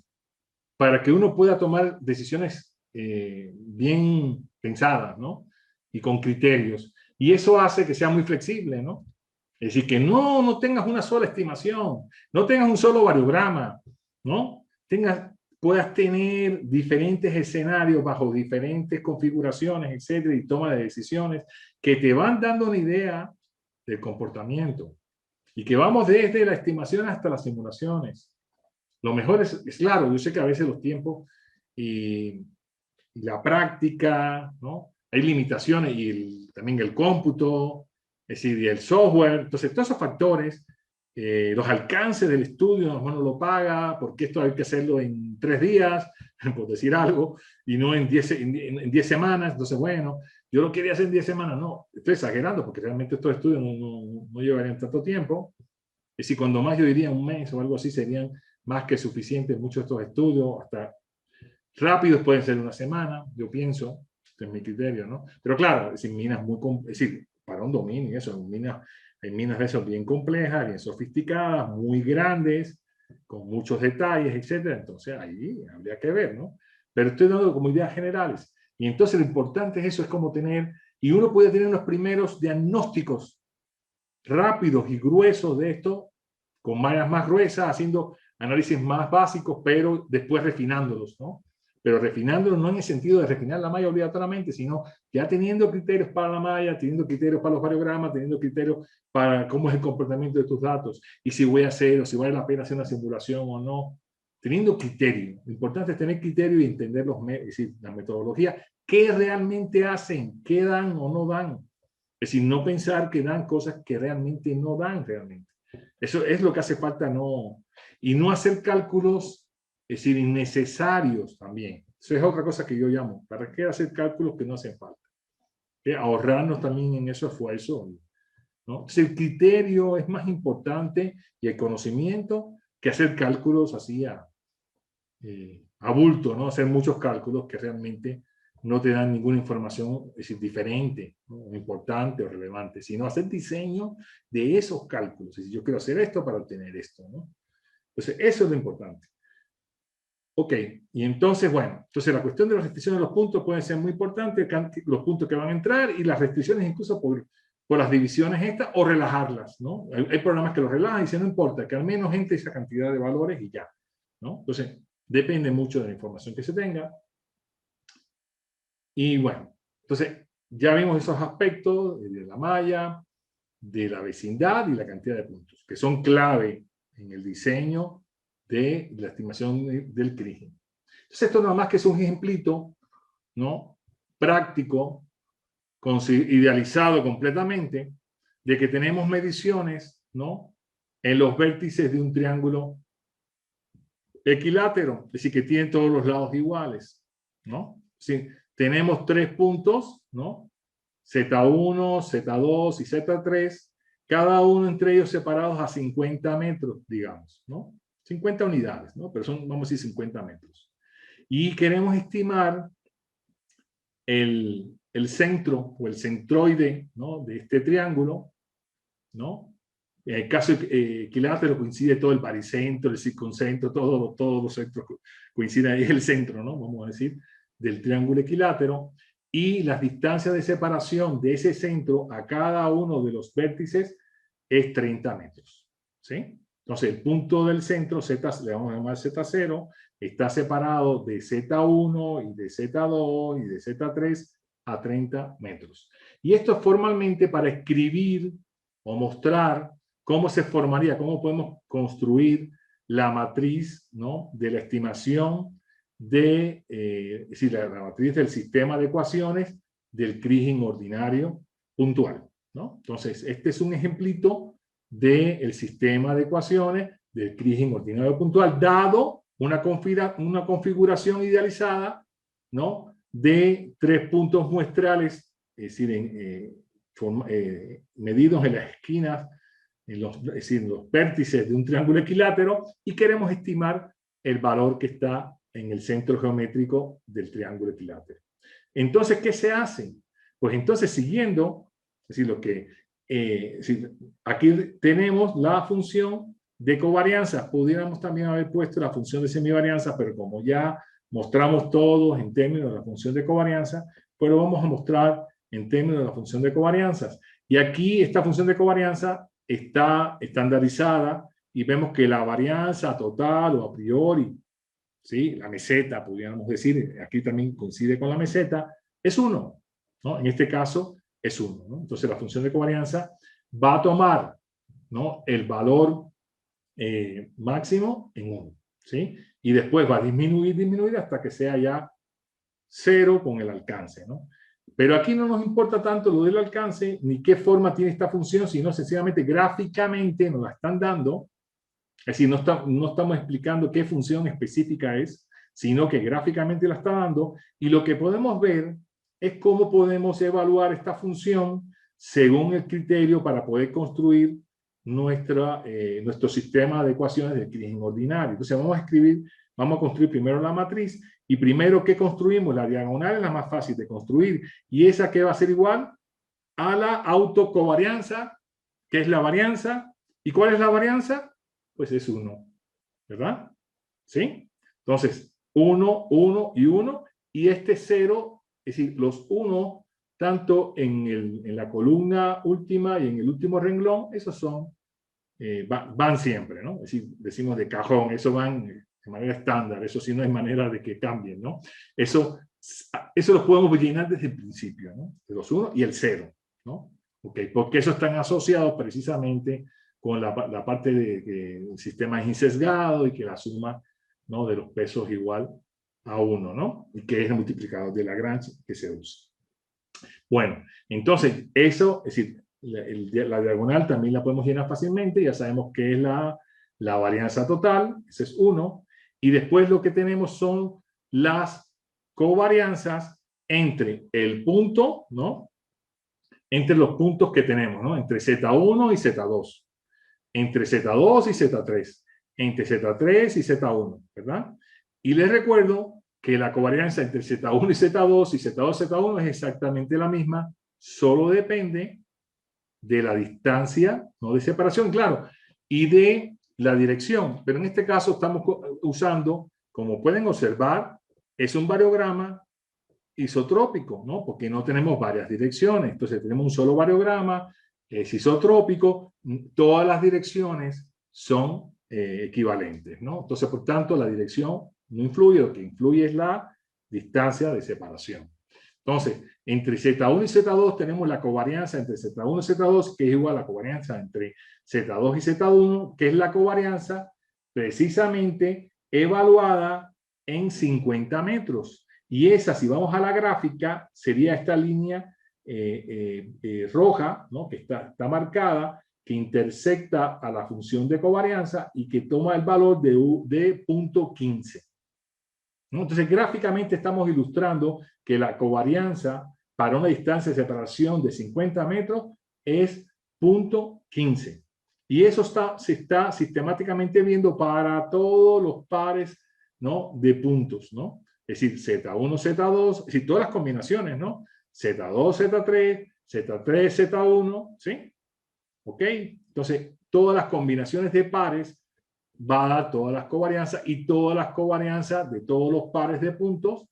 para que uno pueda tomar decisiones bien pensadas, ¿no? Y con criterios. Y eso hace que sea muy flexible, ¿no? Es decir, que no tengas una sola estimación, no tengas un solo variograma, ¿no? Puedas tener diferentes escenarios bajo diferentes configuraciones, etcétera, y toma de decisiones que te van dando una idea del comportamiento. Y que vamos desde la estimación hasta las simulaciones. Lo mejor es claro, yo sé que a veces los tiempos y la práctica, ¿no? Hay limitaciones y también el cómputo, es decir, y el software. Entonces, todos esos factores, los alcances del estudio, no lo paga, porque esto hay que hacerlo en 3 días, por decir algo, y no en 10 semanas. Entonces, bueno, yo lo quería hacer en 10 semanas. No, estoy exagerando, porque realmente estos estudios no llevarían tanto tiempo. Es decir, cuando más yo diría un mes o algo así, serían más que suficientes muchos de estos estudios, hasta rápidos pueden ser una semana, yo pienso, este es mi criterio, ¿no? Pero claro, es decir, minas muy, es decir, para un dominio, eso, hay minas de esos bien complejas, bien sofisticadas, muy grandes, con muchos detalles, etcétera. Entonces ahí habría que ver, ¿no? Pero estoy dando como ideas generales. Y entonces lo importante es eso, es como tener, y uno puede tener unos primeros diagnósticos rápidos y gruesos de esto, con mallas más gruesas, haciendo análisis más básicos, pero después refinándolos, ¿no? Pero refinándolos no en el sentido de refinar la malla obligatoriamente, sino ya teniendo criterios para la malla, teniendo criterios para los variogramas, teniendo criterios para cómo es el comportamiento de tus datos, y si voy a hacer o si vale la pena hacer una simulación o no, teniendo criterio. Lo importante es tener criterio y entender es decir, la metodología, qué realmente hacen, qué dan o no dan. Es decir, no pensar que dan cosas que realmente no dan realmente. Eso es lo que hace falta, no. Y no hacer cálculos, es decir, innecesarios también. Eso es otra cosa que yo llamo. ¿Para qué hacer cálculos que no hacen falta? Ahorrarnos también en ese esfuerzo, ¿no? Entonces, el criterio es más importante y el conocimiento que hacer cálculos así a bulto, ¿no? Hacer muchos cálculos que realmente no te dan ninguna información, es decir, diferente, ¿no? Importante o relevante, sino hacer diseño de esos cálculos. Es decir, yo quiero hacer esto para obtener esto, ¿no? Entonces, eso es lo importante. Ok, y entonces, bueno, entonces la cuestión de las restricciones de los puntos puede ser muy importante, los puntos que van a entrar y las restricciones incluso por las divisiones estas o relajarlas, ¿no? Hay programas que lo relajan y dicen, no importa, que al menos entre esa cantidad de valores y ya, ¿no? Entonces, depende mucho de la información que se tenga. Y bueno, entonces ya vimos esos aspectos de la malla, de la vecindad y la cantidad de puntos, que son clave en el diseño de la estimación del crigen. Entonces, esto nada más que es un ejemplito, ¿no? Práctico, idealizado completamente, de que tenemos mediciones, ¿no? En los vértices de un triángulo equilátero, es decir, que tiene todos los lados iguales, ¿no? Sí, tenemos 3 puntos, ¿no? Z1, Z2 y Z3, cada uno entre ellos separados a 50 metros, digamos, ¿no? 50 unidades, ¿no? Pero son, vamos a decir, 50 metros. Y queremos estimar el centro o el centroide, ¿no? De este triángulo, ¿no? En el caso equilátero coincide todo el baricentro, el circuncentro, todos los centros coinciden ahí, el centro, ¿no? Vamos a decir, del triángulo equilátero, y las distancias de separación de ese centro a cada uno de los vértices es 30 metros, ¿sí? Entonces, el punto del centro, Z, le vamos a llamar Z0, está separado de Z1 y de Z2 y de Z3 a 30 metros. Y esto es formalmente para escribir o mostrar cómo se formaría, cómo podemos construir la matriz, ¿no? De la estimación de, es decir, la matriz del sistema de ecuaciones del crigen ordinario puntual, ¿no? Entonces, este es un ejemplito del sistema de ecuaciones del crigen ordinario puntual, dado una configuración idealizada, ¿no? De 3 puntos muestrales, es decir, medidos en las esquinas, es decir, en los vértices de un triángulo equilátero, y queremos estimar el valor que está en el centro geométrico del triángulo equilátero. Entonces, ¿qué se hace? Pues entonces, siguiendo, es decir, aquí tenemos la función de covarianza. Pudiéramos también haber puesto la función de semivarianza, pero como ya mostramos todos en términos de la función de covarianza, pues lo vamos a mostrar en términos de la función de covarianzas. Y aquí esta función de covarianza está estandarizada y vemos que la varianza total o a priori, ¿sí? La meseta, pudiéramos decir, aquí también coincide con la meseta, es 1, ¿no? En este caso es 1, ¿no? Entonces la función de covarianza va a tomar, ¿no? El valor máximo en 1, ¿sí? Y después va a disminuir hasta que sea ya 0 con el alcance, ¿no? Pero aquí no nos importa tanto lo del alcance, ni qué forma tiene esta función, sino sencillamente gráficamente nos la están dando. Es decir, no estamos explicando qué función específica es, sino que gráficamente la está dando, y lo que podemos ver es cómo podemos evaluar esta función según el criterio para poder construir nuestro sistema de ecuaciones del crigen ordinario. Entonces vamos a construir primero la matriz, y primero que construimos, la diagonal es la más fácil de construir, y esa que va a ser igual a la autocovarianza, que es la varianza. ¿Y cuál es la varianza? Pues es 1, ¿verdad? ¿Sí? Entonces, 1, 1 y 1, y este 0, es decir, los 1, tanto en la columna última y en el último renglón, esos son, van siempre, ¿no? Es decir, decimos de cajón, eso van de manera estándar, eso sí no hay manera de que cambien, ¿no? Eso lo podemos llenar desde el principio, ¿no? De los 1 y el 0, ¿no? Okay, porque eso están asociados precisamente con la parte de que el sistema es insesgado y que la suma, ¿no? De los pesos igual a 1, ¿no? Y que es el multiplicador de Lagrange que se usa. Bueno, entonces eso, es decir, la diagonal también la podemos llenar fácilmente, ya sabemos que es la varianza total, ese es 1, y después lo que tenemos son las covarianzas entre el punto, ¿no? Entre los puntos que tenemos, ¿no? Entre Z1 y Z2, entre Z2 y Z3, entre Z3 y Z1, ¿verdad? Y les recuerdo que la covarianza entre Z1 y Z2 y Z2 y Z1 es exactamente la misma, solo depende de la distancia, no de separación, claro, y de la dirección. Pero en este caso estamos usando, como pueden observar, es un variograma isotrópico, ¿no? Porque no tenemos varias direcciones. Entonces tenemos un solo variograma, es isotrópico, todas las direcciones son equivalentes, ¿no? Entonces, por tanto, la dirección no influye, lo que influye es la distancia de separación. Entonces, entre Z1 y Z2 tenemos la covarianza entre Z1 y Z2, que es igual a la covarianza entre Z2 y Z1, que es la covarianza precisamente evaluada en 50 metros. Y esa, si vamos a la gráfica, sería esta línea roja, ¿no? Que está marcada, que intersecta a la función de covarianza y que toma el valor de 0.15. ¿No? Entonces, gráficamente estamos ilustrando que la covarianza para una distancia de separación de 50 metros es 0.15. Y eso se está sistemáticamente viendo para todos los pares, ¿no? De puntos, ¿no? Es decir, Z1, Z2, es decir, todas las combinaciones, ¿no? Z2, Z3, Z3, Z1, ¿sí? ¿Ok? Entonces, todas las combinaciones de pares va a dar todas las covarianzas y todas las covarianzas de todos los pares de puntos,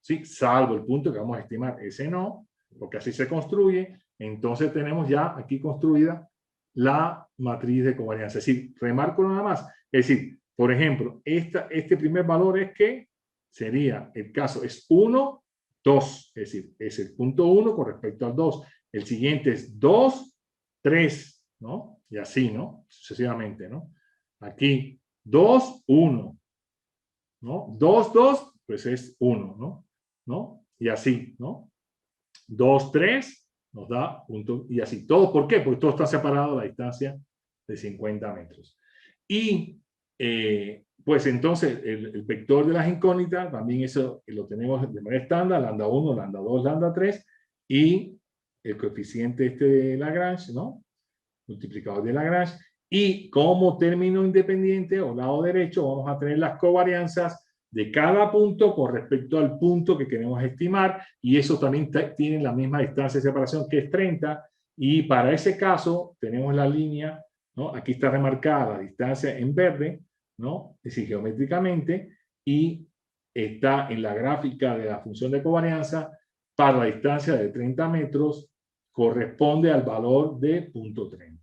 ¿sí? Salvo el punto que vamos a estimar, ese no, porque así se construye. Entonces tenemos ya aquí construida la matriz de covarianza. Es decir, remarco nada más. Es decir, por ejemplo, este primer valor es que sería, el caso es 1, 2. Es decir, es el punto 1 con respecto al 2. El siguiente es 2, 3, ¿no? Y así, ¿no? Sucesivamente, ¿no? Aquí 2, 1, ¿no? 2, 2, pues es 1, ¿no? ¿No? Y así, ¿no? 2, 3, nos da punto, y así. ¿Todo por qué? Porque todo está separado a la distancia de 50 metros. Y pues entonces el vector de las incógnitas, también eso lo tenemos de manera estándar, lambda 1, lambda 2, lambda 3, y el coeficiente este de Lagrange, ¿no? Multiplicador de Lagrange. Y como término independiente o lado derecho vamos a tener las covarianzas de cada punto con respecto al punto que queremos estimar, y eso también tiene la misma distancia de separación, que es 30, y para ese caso tenemos la línea, ¿no? Aquí está remarcada la distancia en verde, ¿no? Es decir, geométricamente, y está en la gráfica de la función de covarianza para la distancia de 30 metros, corresponde al valor de 0.30.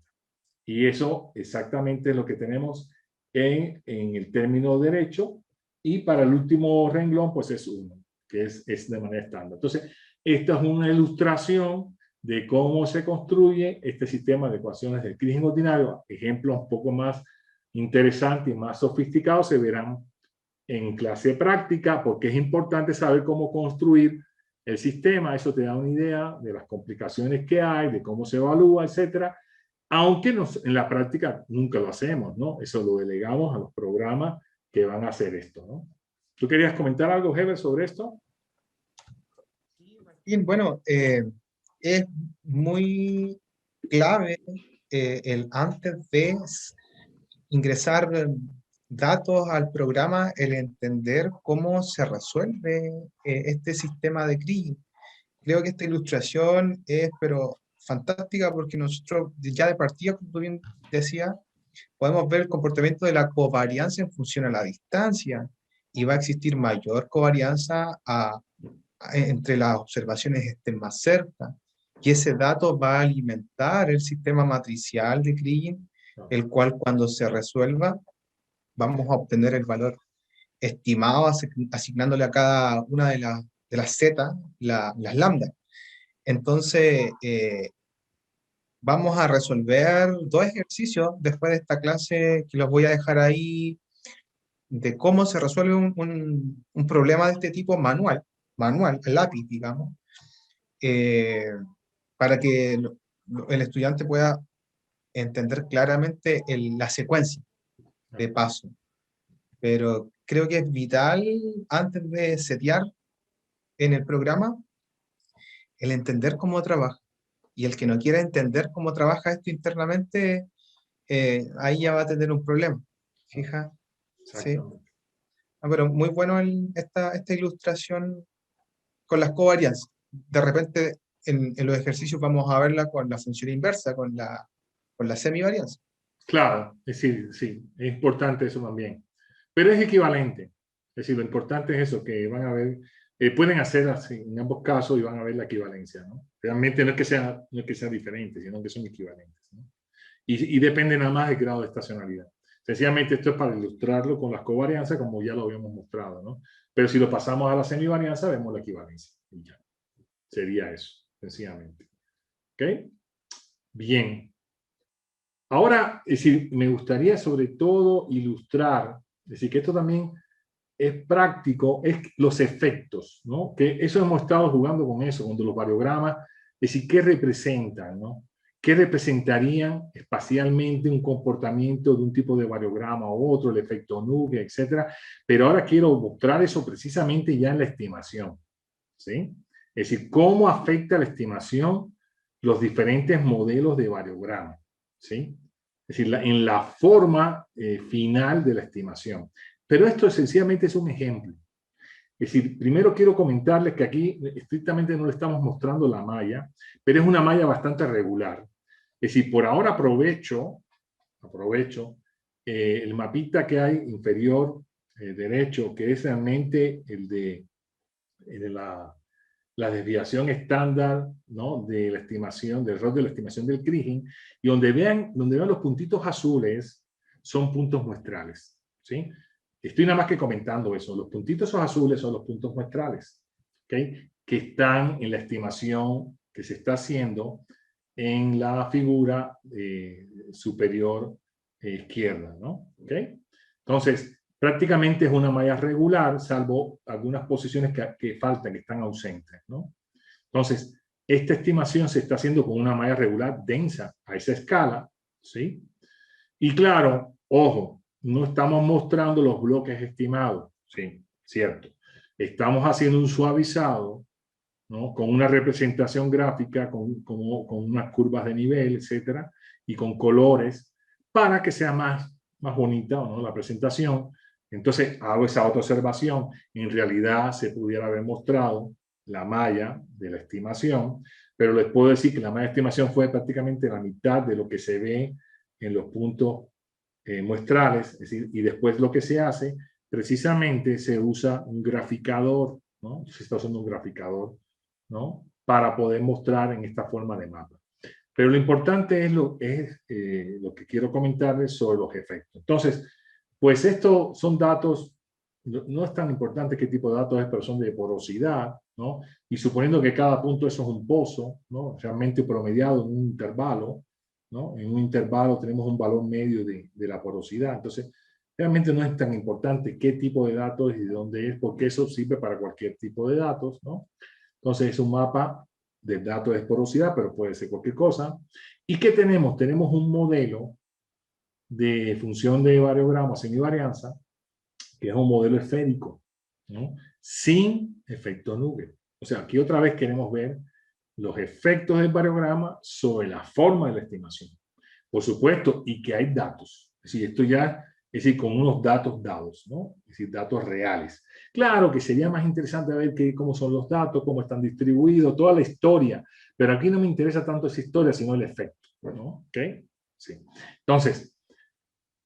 Y eso exactamente es lo que tenemos en el término derecho, y para el último renglón pues es 1, que es de manera estándar. Entonces, esta es una ilustración de cómo se construye este sistema de ecuaciones del Kriging ordinario. Ejemplos un poco más interesantes y más sofisticados se verán en clase práctica, porque es importante saber cómo construir el sistema. Eso te da una idea de las complicaciones que hay, de cómo se evalúa, etcétera. Aunque en la práctica nunca lo hacemos, ¿no? Eso lo delegamos a los programas que van a hacer esto, ¿no? ¿Tú querías comentar algo, Heber, sobre esto? Sí, Martín, bueno, es muy clave el antes de ingresar datos al programa, el entender cómo se resuelve este sistema de Kriging. Creo que esta ilustración es, pero fantástica, porque nosotros ya de partida, como tú bien decías, podemos ver el comportamiento de la covarianza en función a la distancia, y va a existir mayor covarianza entre las observaciones estén más cerca, y ese dato va a alimentar el sistema matricial de Kriging, el cual cuando se resuelva vamos a obtener el valor estimado asignándole a cada una de las z las lambda. Entonces, vamos a resolver dos ejercicios después de esta clase, que los voy a dejar ahí, de cómo se resuelve un problema de este tipo manual, a lápiz, digamos, eh, para que el estudiante pueda entender claramente la secuencia de paso. Pero creo que es vital, antes de setear en el programa, el entender cómo trabaja. Y el que no quiera entender cómo trabaja esto internamente, ahí ya va a tener un problema. Fija, sí. Pero muy bueno esta ilustración con las covarianzas. De repente, en los ejercicios vamos a verla con la función inversa, con la semivarianza. Claro, es decir, sí, es importante eso también. Pero es equivalente. Es decir, lo importante es eso, que van a ver Pueden hacer así, en ambos casos y van a ver la equivalencia, ¿no? Realmente no es que sea diferente, sino que son equivalentes, ¿no? Y depende nada más del grado de estacionalidad. Sencillamente esto es para ilustrarlo con las covarianzas, como ya lo habíamos mostrado, ¿no? Pero si lo pasamos a la semivarianza, vemos la equivalencia. Y ya. Sería eso, sencillamente. ¿Ok? Bien. Ahora, es decir, me gustaría sobre todo ilustrar, es decir, que esto también es práctico, es los efectos, ¿no? Que eso hemos estado jugando con eso, con los variogramas, es decir, ¿qué representan, no? ¿Qué representarían espacialmente un comportamiento de un tipo de variograma u otro, el efecto nube, etcétera? Pero ahora quiero mostrar eso precisamente ya en la estimación, ¿sí? Es decir, cómo afecta la estimación los diferentes modelos de variograma, ¿sí? Es decir, en la forma final de la estimación. Pero esto esencialmente es un ejemplo. Es decir, primero quiero comentarles que aquí estrictamente no le estamos mostrando la malla, pero es una malla bastante regular. Es decir, por ahora aprovecho el mapita que hay inferior derecho, que es realmente el de la desviación estándar, ¿no? De la estimación, del error de la estimación del Kriging, y donde vean los puntitos azules son puntos muestrales, ¿sí? Estoy nada más que comentando eso. Los puntitos azules son los puntos muestrales, ¿okay? Que están en la estimación que se está haciendo en la figura superior izquierda, ¿no? ¿Okay? Entonces, prácticamente es una malla regular, salvo algunas posiciones que faltan, que están ausentes, ¿no? Entonces, esta estimación se está haciendo con una malla regular densa a esa escala, ¿sí? Y claro, ojo, no estamos mostrando los bloques estimados, sí, cierto. Estamos haciendo un suavizado, ¿no? Con una representación gráfica, con unas curvas de nivel, etcétera, y con colores, para que sea más bonita, ¿no? La presentación. Entonces, hago esa otra observación. En realidad, se pudiera haber mostrado la malla de la estimación, pero les puedo decir que la malla de estimación fue prácticamente la mitad de lo que se ve en los puntos muestrales, es decir, y después lo que se hace, precisamente se usa un graficador, ¿no? Se está usando un graficador, ¿no? Para poder mostrar en esta forma de mapa. Pero lo importante es lo que quiero comentarles sobre los efectos. Entonces, pues esto son datos, no es tan importante qué tipo de datos es, pero son de porosidad, ¿no? Y suponiendo que cada punto eso es un pozo, ¿no? Realmente promediado en un intervalo, ¿no? En un intervalo tenemos un valor medio de la porosidad. Entonces, realmente no es tan importante qué tipo de datos y de dónde es, porque eso sirve para cualquier tipo de datos, ¿no? Entonces, es un mapa de datos de porosidad, pero puede ser cualquier cosa. ¿Y qué tenemos? Tenemos un modelo de función de variograma semivarianza, que es un modelo esférico, ¿no? Sin efecto nube. O sea, aquí otra vez queremos ver los efectos del variograma sobre la forma de la estimación. Por supuesto, y que hay datos. Es decir, esto ya, es decir, con unos datos dados, ¿no? Es decir, datos reales. Claro que sería más interesante ver cómo son los datos, cómo están distribuidos, toda la historia, pero aquí no me interesa tanto esa historia, sino el efecto, ¿no? ¿Ok? Sí. Entonces,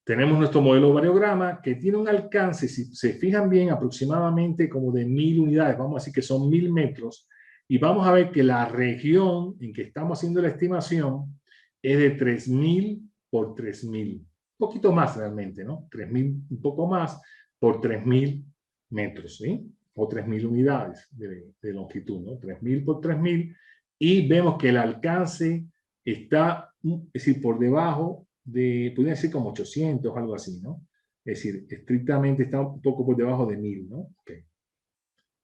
tenemos nuestro modelo variograma que tiene un alcance, si se fijan bien, aproximadamente como de 1000 unidades, vamos a decir que son 1000 metros, y vamos a ver que la región en que estamos haciendo la estimación es de 3000 por 3000, un poquito más realmente, ¿no? 3000, un poco más por 3000 metros, ¿sí? O 3000 unidades de longitud, ¿no? 3000 por 3000, y vemos que el alcance está, es decir, por debajo podría decir como 800, algo así, ¿no? Es decir, estrictamente está un poco por debajo de 1000, ¿no? Okay.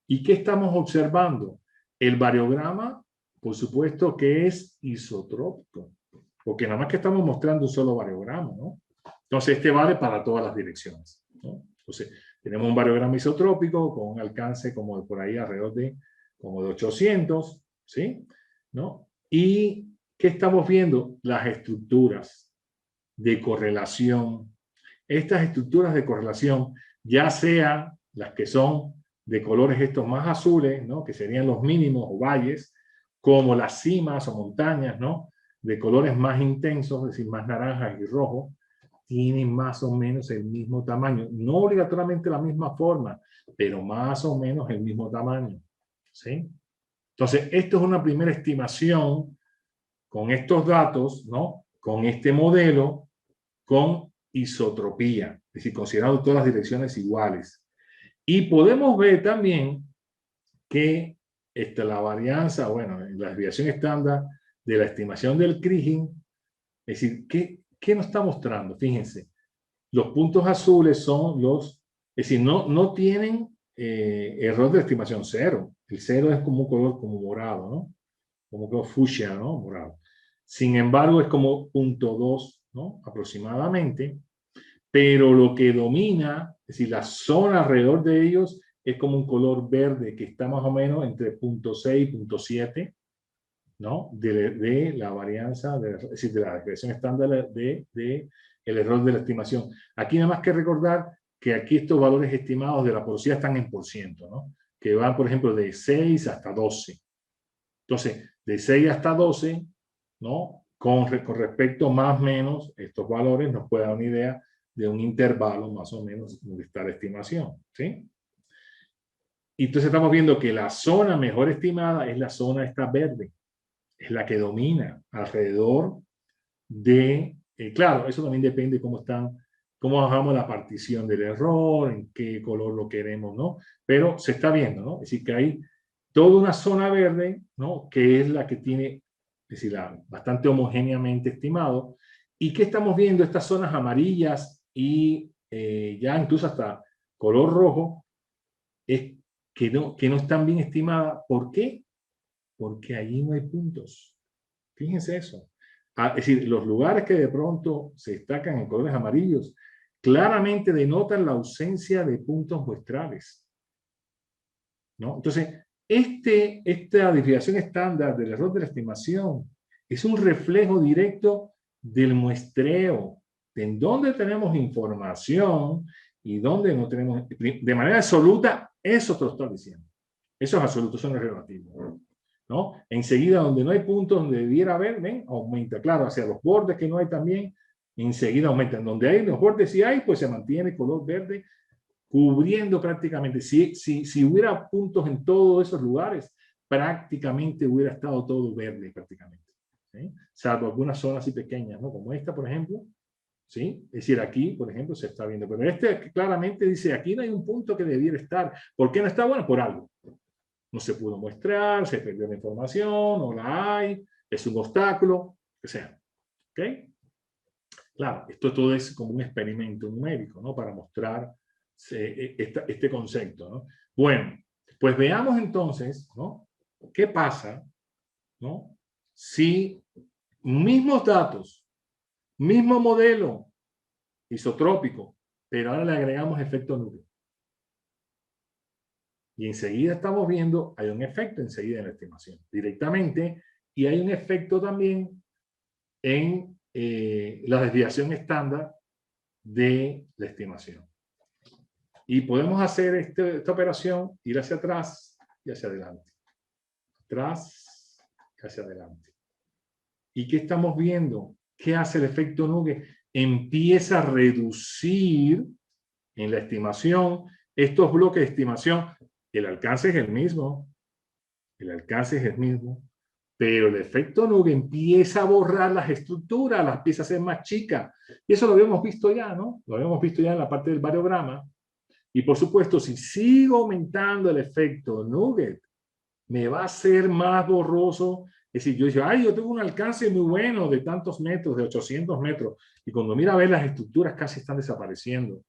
¿Y qué estamos observando? El variograma, por supuesto que es isotrópico, porque nada más que estamos mostrando un solo variograma, ¿no? Entonces, este vale para todas las direcciones, ¿no? Entonces, tenemos un variograma isotrópico con un alcance como de por ahí alrededor de como de 800, ¿sí? ¿No? ¿Y qué estamos viendo? Las estructuras de correlación. Estas estructuras de correlación, ya sean las que son de colores estos más azules, ¿no? Que serían los mínimos o valles, como las cimas o montañas, ¿no? De colores más intensos, es decir, más naranjas y rojos, tienen más o menos el mismo tamaño. No obligatoriamente la misma forma, pero más o menos el mismo tamaño, ¿sí? Entonces, esto es una primera estimación con estos datos, ¿no? Con este modelo, con isotropía, es decir, considerando todas las direcciones iguales. Y podemos ver también que la varianza, bueno, la desviación estándar de la estimación del Kriging, es decir, ¿qué nos está mostrando? Fíjense, los puntos azules son los, es decir, no tienen error de estimación cero. El cero es como un color como morado, ¿no? Como color fucsia, ¿no? Morado. Sin embargo, es como 0.2, ¿no? Aproximadamente. Pero lo que domina, es decir, la zona alrededor de ellos es como un color verde que está más o menos entre 0.6 y 0.7, ¿no? De la varianza, es decir, de la desviación estándar de el error de la estimación. Aquí nada más que recordar que aquí estos valores estimados de la porosidad están en %, ¿no? Que van, por ejemplo, de 6 hasta 12. Entonces, de 6 hasta 12, ¿no? Con respecto más o menos, estos valores nos pueden dar una idea de un intervalo más o menos donde está la estimación, ¿sí? Y entonces estamos viendo que la zona mejor estimada es la zona esta verde, es la que domina alrededor de, claro, eso también depende de cómo hagamos la partición del error, en qué color lo queremos, ¿no? Pero se está viendo, ¿no? Es decir, que hay toda una zona verde, ¿no? Que es la que tiene, es decir, bastante homogéneamente estimado. ¿Y qué estamos viendo? Estas zonas amarillas y ya incluso hasta color rojo, es que no están bien estimadas. ¿Por qué? Porque allí no hay puntos. Fíjense eso. Es decir, los lugares que de pronto se destacan en colores amarillos claramente denotan la ausencia de puntos muestrales, ¿no? Entonces, esta desviación estándar del error de la estimación es un reflejo directo del muestreo, de en dónde tenemos información y dónde no tenemos. De manera absoluta, eso te lo estoy diciendo. Eso es absoluto, eso no es relativo, ¿no? Enseguida, donde no hay puntos donde debiera haber, ¿ven? Aumenta. Claro, hacia los bordes que no hay también, enseguida aumenta. En donde hay los bordes sí hay, pues se mantiene color verde, cubriendo prácticamente. Si hubiera puntos en todos esos lugares, prácticamente hubiera estado todo verde prácticamente, ¿sí? Salvo algunas zonas así pequeñas, ¿no? Como esta, por ejemplo, ¿sí? Es decir, aquí, por ejemplo, se está viendo. Pero este claramente dice, aquí no hay un punto que debiera estar. ¿Por qué no está? Bueno, por algo. No se pudo muestrear, se perdió la información, no la hay, es un obstáculo, que sea. ¿Ok? Claro, esto todo es como un experimento numérico, ¿no? Para mostrar este concepto, ¿no? Bueno, pues veamos entonces, ¿no? ¿Qué pasa, ¿no? Si mismos datos, mismo modelo isotrópico, pero ahora le agregamos efecto nube. Y enseguida estamos viendo, hay un efecto enseguida en la estimación, directamente, y hay un efecto también en la desviación estándar de la estimación. Y podemos hacer esta operación, ir hacia atrás y hacia adelante. Atrás y hacia adelante. ¿Y qué estamos viendo? ¿Qué hace el efecto nube? Empieza a reducir en la estimación estos bloques de estimación. El alcance es el mismo. El alcance es el mismo. Pero el efecto nube empieza a borrar las estructuras, las empieza a hacer más chicas. Y eso lo habíamos visto ya, ¿no? Lo habíamos visto ya en la parte del variograma. Y por supuesto, si sigo aumentando el efecto nugget, me va a ser más borroso. Es decir, yo digo, ay, yo tengo un alcance muy bueno de tantos metros, de 800 metros. Y cuando mira a ver, las estructuras casi están desapareciendo.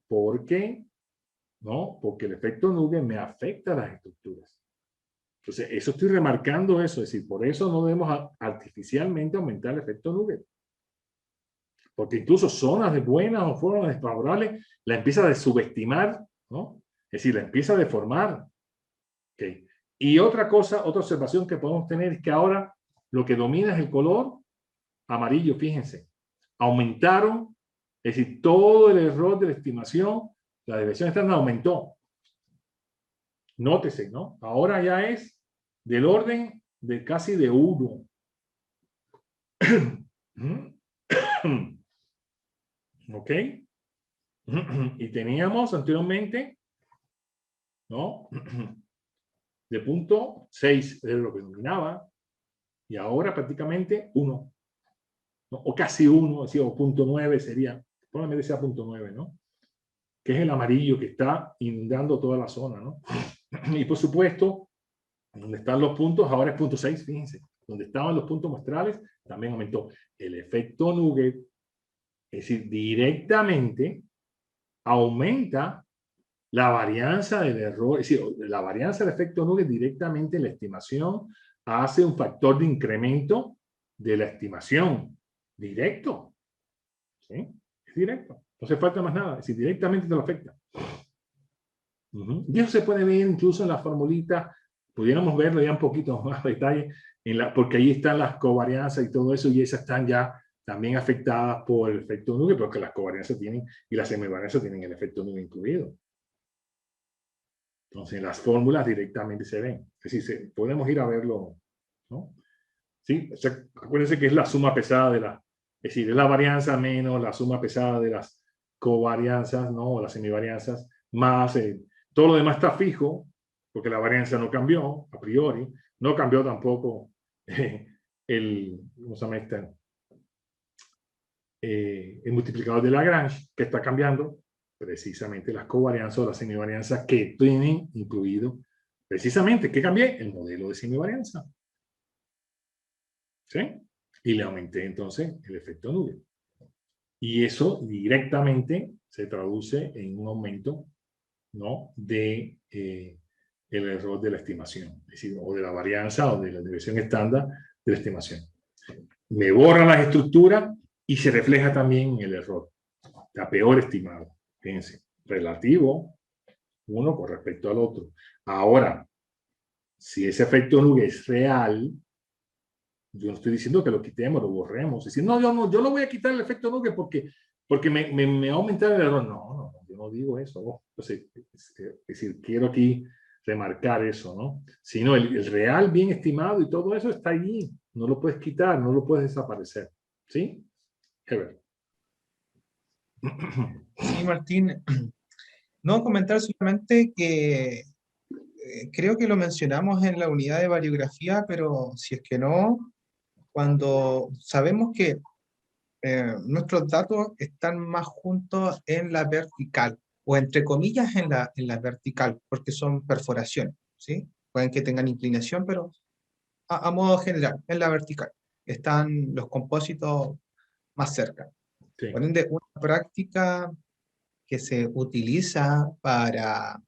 ¿Por qué? ¿No? Porque el efecto nugget me afecta a las estructuras. Entonces, eso estoy remarcando eso. Es decir, por eso no debemos artificialmente aumentar el efecto nugget. Porque incluso zonas de buenas o zonas desfavorables la empieza a subestimar, ¿no? Es decir, la empieza a deformar. ¿Okay? Y otra cosa, otra observación que podemos tener es que ahora lo que domina es el color amarillo, fíjense. Aumentaron, es decir, todo el error de la estimación, la desviación estándar aumentó. Nótese, ¿no? Ahora ya es del orden de casi de 1. ¿Ok? Y teníamos anteriormente, ¿no? De punto 6 era lo que dominaba, y ahora prácticamente 1, ¿no? O casi 1, o punto 9 sería, probablemente sea punto 9, ¿no? Que es el amarillo que está inundando toda la zona, ¿no? Y por supuesto, donde están los puntos, ahora es punto 6, fíjense. Donde estaban los puntos muestrales, también aumentó. El efecto nugget, es decir, directamente aumenta la varianza del error, es decir, la varianza del efecto nugget directamente en la estimación hace un factor de incremento de la estimación. Directo. ¿Sí? Es directo. No hace falta más nada. Es decir, directamente te lo afecta. Y eso se puede ver incluso en la formulita. Pudiéramos verlo ya un poquito más detalle, porque ahí están las covarianzas y todo eso, y esas están ya también afectadas por el efecto nube, porque las covarianzas tienen, y las semivarianzas tienen el efecto nube incluido. Entonces, las fórmulas directamente se ven. Es decir, podemos ir a verlo, ¿no? ¿Sí? O sea, acuérdense que es la suma pesada de la, es decir, es la varianza menos la suma pesada de las covarianzas, ¿no? O las semivarianzas, más todo lo demás está fijo, porque la varianza no cambió a priori, no cambió tampoco ¿cómo se llama este? El multiplicador de Lagrange, que está cambiando precisamente las covarianzas o las semivarianzas que tienen incluido, precisamente, ¿qué cambié? El modelo de semivarianza. ¿Sí? Y le aumenté entonces el efecto nube. Y eso directamente se traduce en un aumento, ¿no? de el error de la estimación, es decir, o de la varianza o de la desviación estándar de la estimación. Me borran las estructuras y se refleja también el error. Está peor estimado. Fíjense, relativo uno con respecto al otro. Ahora, si ese efecto nube es real, yo no estoy diciendo que lo quitemos, lo borremos. Es decir, no, yo no voy a quitar el efecto nube porque me va a aumentar el error. No, yo no digo eso. Entonces, es decir, quiero aquí remarcar eso, ¿no? Sino el real bien estimado y todo eso está allí. No lo puedes quitar, no lo puedes desaparecer. ¿Sí? Heber. Sí, Martín. No, comentar solamente que creo que lo mencionamos en la unidad de variografía, pero si es que no, cuando sabemos que nuestros datos están más juntos en la vertical, o entre comillas en la vertical, porque son perforaciones, ¿sí? Pueden que tengan inclinación, pero a modo general, en la vertical, están los compósitos más cerca. Sí. Por ende, una práctica que se utiliza para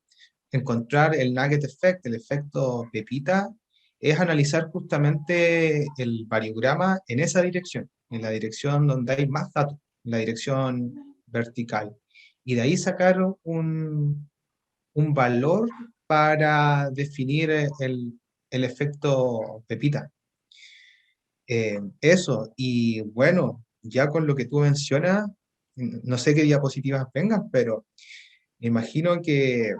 encontrar el nugget effect, el efecto pepita, es analizar justamente el variograma en esa dirección, en la dirección donde hay más datos, en la dirección vertical. Y de ahí sacar un valor para definir el efecto pepita. Eso, y bueno, ya con lo que tú mencionas, no sé qué diapositivas vengan, pero me imagino que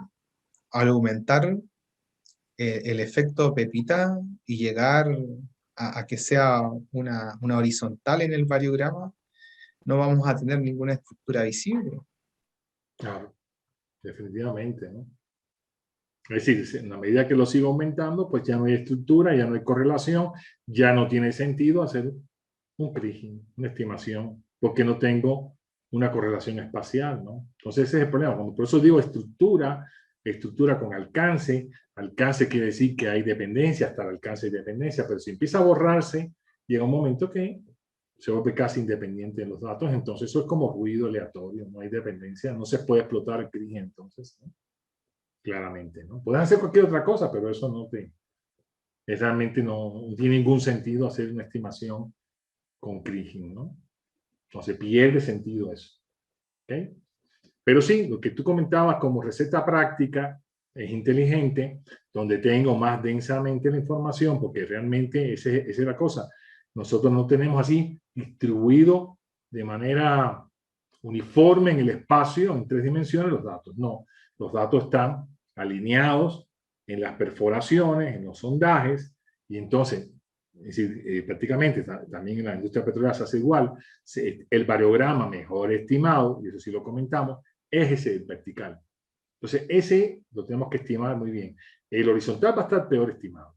al aumentar el efecto pepita y llegar a que sea una horizontal en el variograma, no vamos a tener ninguna estructura visible. Claro, definitivamente, ¿no? Es decir, en la medida que lo sigo aumentando, pues ya no hay estructura, ya no hay correlación, ya no tiene sentido hacer un kriging, una estimación, porque no tengo una correlación espacial, ¿no? Entonces ese es el problema. Por eso digo estructura, estructura con alcance. Alcance quiere decir que hay dependencia, hasta el alcance de dependencia, pero si empieza a borrarse, llega un momento que se vuelve casi independiente de los datos, entonces eso es como ruido aleatorio, no hay dependencia, no se puede explotar el kriging entonces, ¿no? Claramente, ¿no? Puedes hacer cualquier otra cosa, pero eso no realmente no tiene ningún sentido hacer una estimación con kriging, ¿no? Entonces pierde sentido eso. ¿Okay? Pero sí, lo que tú comentabas como receta práctica es inteligente, donde tengo más densamente la información, porque realmente esa es la cosa. Nosotros no tenemos así distribuido de manera uniforme en el espacio, en 3 dimensiones, los datos. No, los datos están alineados en las perforaciones, en los sondajes, y entonces, es decir, prácticamente también en la industria petrolera se hace igual, el variograma mejor estimado, y eso sí lo comentamos, es ese vertical. Entonces, ese lo tenemos que estimar muy bien. El horizontal va a estar peor estimado,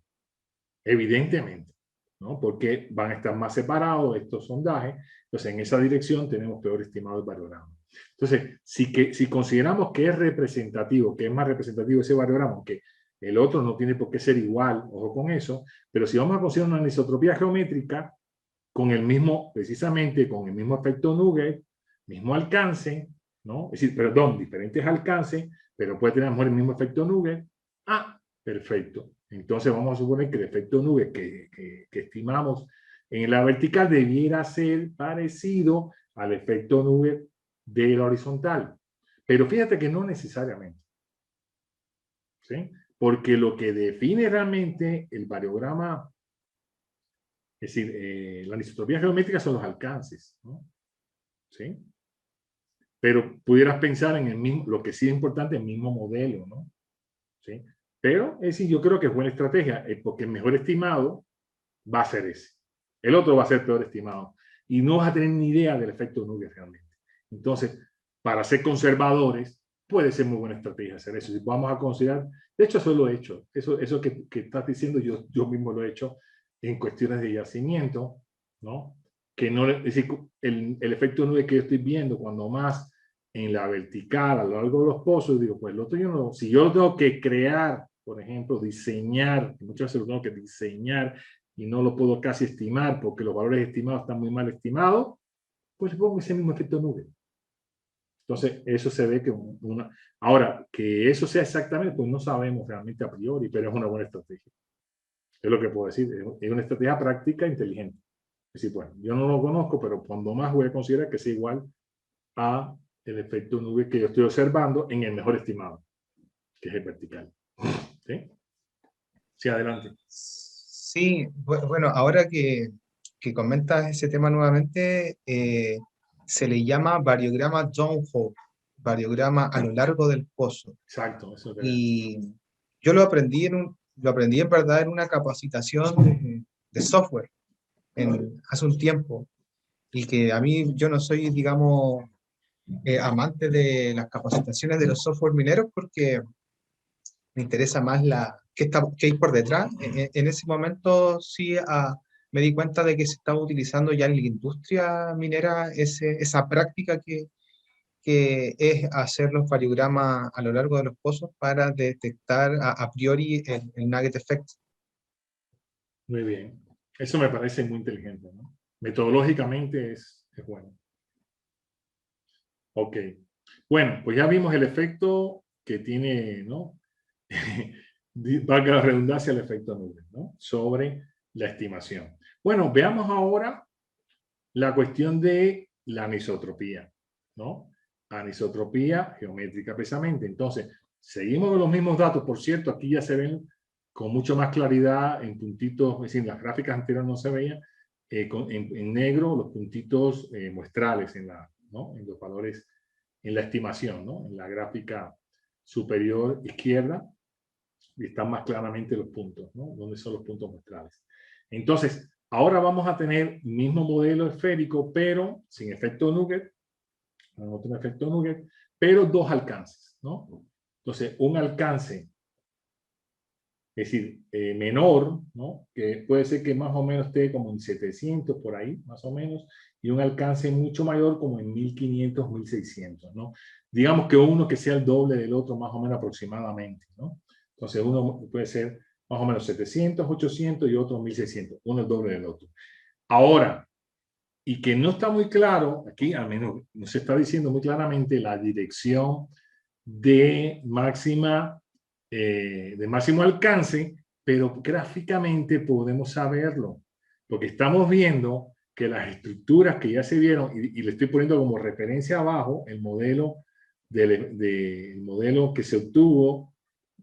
evidentemente, ¿no? Porque van a estar más separados estos sondajes. Entonces, en esa dirección tenemos peor estimado el variograma. Entonces, si consideramos que es representativo, que es más representativo ese variograma, aunque el otro no tiene por qué ser igual, ojo con eso, pero si vamos a considerar una anisotropía geométrica con el mismo, precisamente con el mismo efecto nugget, mismo alcance, ¿no? Es decir, perdón, diferentes alcances, pero puede tener a lo mejor el mismo efecto nugget. Ah, perfecto. Entonces vamos a suponer que el efecto nugget que estimamos en la vertical debiera ser parecido al efecto nugget de la horizontal. Pero fíjate que no necesariamente. ¿Sí? Porque lo que define realmente el variograma, es decir, la anisotropía geométrica son los alcances, ¿no? ¿Sí? Pero pudieras pensar en el mismo, lo que sí es importante, el mismo modelo, ¿no? ¿Sí? Pero, es decir, yo creo que es buena estrategia, porque el mejor estimado va a ser ese. El otro va a ser peor estimado. Y no vas a tener ni idea del efecto nube realmente. Entonces, para ser conservadores, puede ser muy buena estrategia hacer eso. Si vamos a considerar, de hecho, eso lo he hecho. Eso que estás diciendo, yo mismo lo he hecho en cuestiones de yacimiento, ¿no? Que no, es decir, el efecto nube que yo estoy viendo, cuando más en la vertical, a lo largo de los pozos, digo, pues el otro yo no, si yo lo tengo que crear, por ejemplo, diseñar, muchas veces lo tengo que diseñar y no lo puedo casi estimar porque los valores estimados están muy mal estimados, pues pongo ese mismo efecto nube. Entonces, eso se ve que ahora, que eso sea exactamente, pues no sabemos realmente a priori, pero es una buena estrategia. Es lo que puedo decir, es una estrategia práctica inteligente. Es decir, bueno, yo no lo conozco, pero cuando más voy a considerar que sea igual a el efecto nube que yo estoy observando en el mejor estimado, que es el vertical. ¿Sí? Sí, adelante. Sí, bueno, ahora que comentas ese tema nuevamente, se le llama variograma downhole, variograma a lo largo del pozo. Exacto, eso es Y yo lo aprendí en verdad en una capacitación de software hace un tiempo. Y que a mí, yo no soy, digamos, amante de las capacitaciones de los software mineros porque me interesa más qué hay por detrás. En ese momento sí me di cuenta de que se estaba utilizando ya en la industria minera esa práctica que es hacer los variogramas a lo largo de los pozos para detectar a priori el nugget effect. muy bien. Eso me parece muy inteligente, ¿no? Metodológicamente es bueno. Ok. Bueno, pues ya vimos el efecto que tiene, ¿no? Valga la redundancia, el efecto nube, ¿no? Sobre la estimación. Bueno, veamos ahora la cuestión de la anisotropía, ¿no? Anisotropía geométrica precisamente. Entonces, seguimos con los mismos datos. Por cierto, aquí ya se ven con mucho más claridad en puntitos, es decir, las gráficas anteriores no se veían, en negro los puntitos muestrales ¿no? En los valores, en la estimación, ¿no? En la gráfica superior izquierda están más claramente los puntos, ¿no? ¿Dónde son los puntos muestrales? Entonces, ahora vamos a tener mismo modelo esférico, pero sin efecto nugget, no tiene efecto nugget, pero dos alcances, ¿no? Entonces, un alcance, es decir, menor, ¿no? Que puede ser que más o menos esté como en 700 por ahí, más o menos, y un alcance mucho mayor como en 1500, 1600, ¿no? Digamos que uno que sea el doble del otro más o menos aproximadamente, ¿no? Entonces uno puede ser más o menos 700, 800 y otro 1600, uno el doble del otro. Ahora, y que no está muy claro, aquí al menos no se está diciendo muy claramente la dirección de máximo alcance, pero gráficamente podemos saberlo, porque estamos viendo que las estructuras que ya se vieron, y le estoy poniendo como referencia abajo el modelo, el modelo que se obtuvo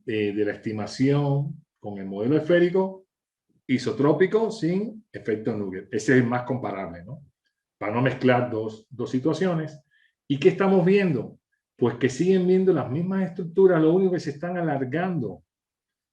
de la estimación con el modelo esférico isotrópico sin efecto nugget. Ese es el más comparable, ¿no? Para no mezclar dos situaciones. ¿Y qué estamos viendo? Pues que siguen viendo las mismas estructuras, lo único que se están alargando.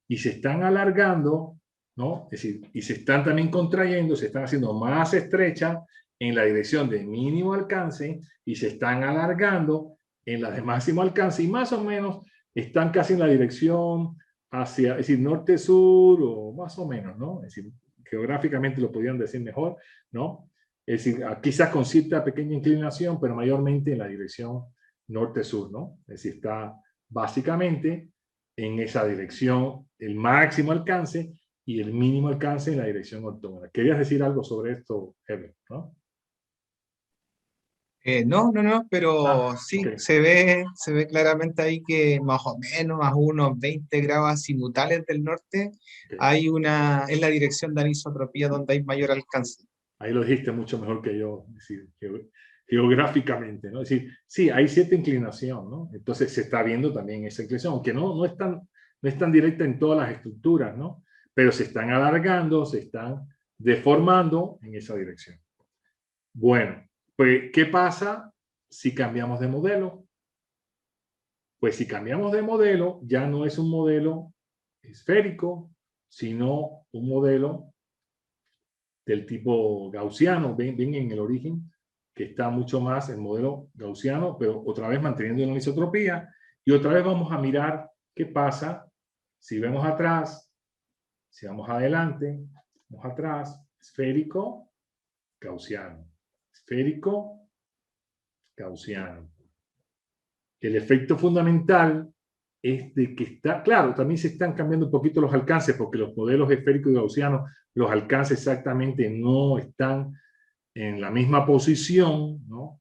Y se están alargando, ¿no? Es decir, y se están también contrayendo, se están haciendo más estrechas en la dirección de mínimo alcance y se están alargando en las de máximo alcance y más o menos están casi en la dirección hacia, es decir, norte-sur o más o menos, ¿no? Es decir, geográficamente lo podrían decir mejor, ¿no? Es decir, quizás con cierta pequeña inclinación, pero mayormente en la dirección norte-sur, ¿no? Es decir, está básicamente en esa dirección el máximo alcance y el mínimo alcance en la dirección ortogonal. ¿Querías decir algo sobre esto, Herbert, no? No, pero Ok. sí, se ve claramente ahí que más o menos a unos 20 grados azimutales del norte Okay. hay una, es la dirección de anisotropía donde hay mayor alcance. Ahí lo dijiste mucho mejor que yo, es decir, geográficamente, ¿no? Es decir, sí, hay cierta inclinación, ¿no? Entonces se está viendo también esa inclinación, aunque no es tan directa en todas las estructuras, ¿no? Pero se están alargando, se están deformando en esa dirección. Bueno, pues, ¿qué pasa si cambiamos de modelo? Pues si cambiamos de modelo, ya no es un modelo esférico, sino un modelo del tipo gaussiano. Ven en el origen que está mucho más el modelo gaussiano, pero otra vez manteniendo la anisotropía. Y otra vez vamos a mirar qué pasa si vemos atrás, si vamos adelante, vamos atrás, esférico, gaussiano. Esférico, gaussiano. El efecto fundamental es de que está, claro, también se están cambiando un poquito los alcances, porque los modelos esféricos y gaussianos, los alcances exactamente no están en la misma posición, ¿no?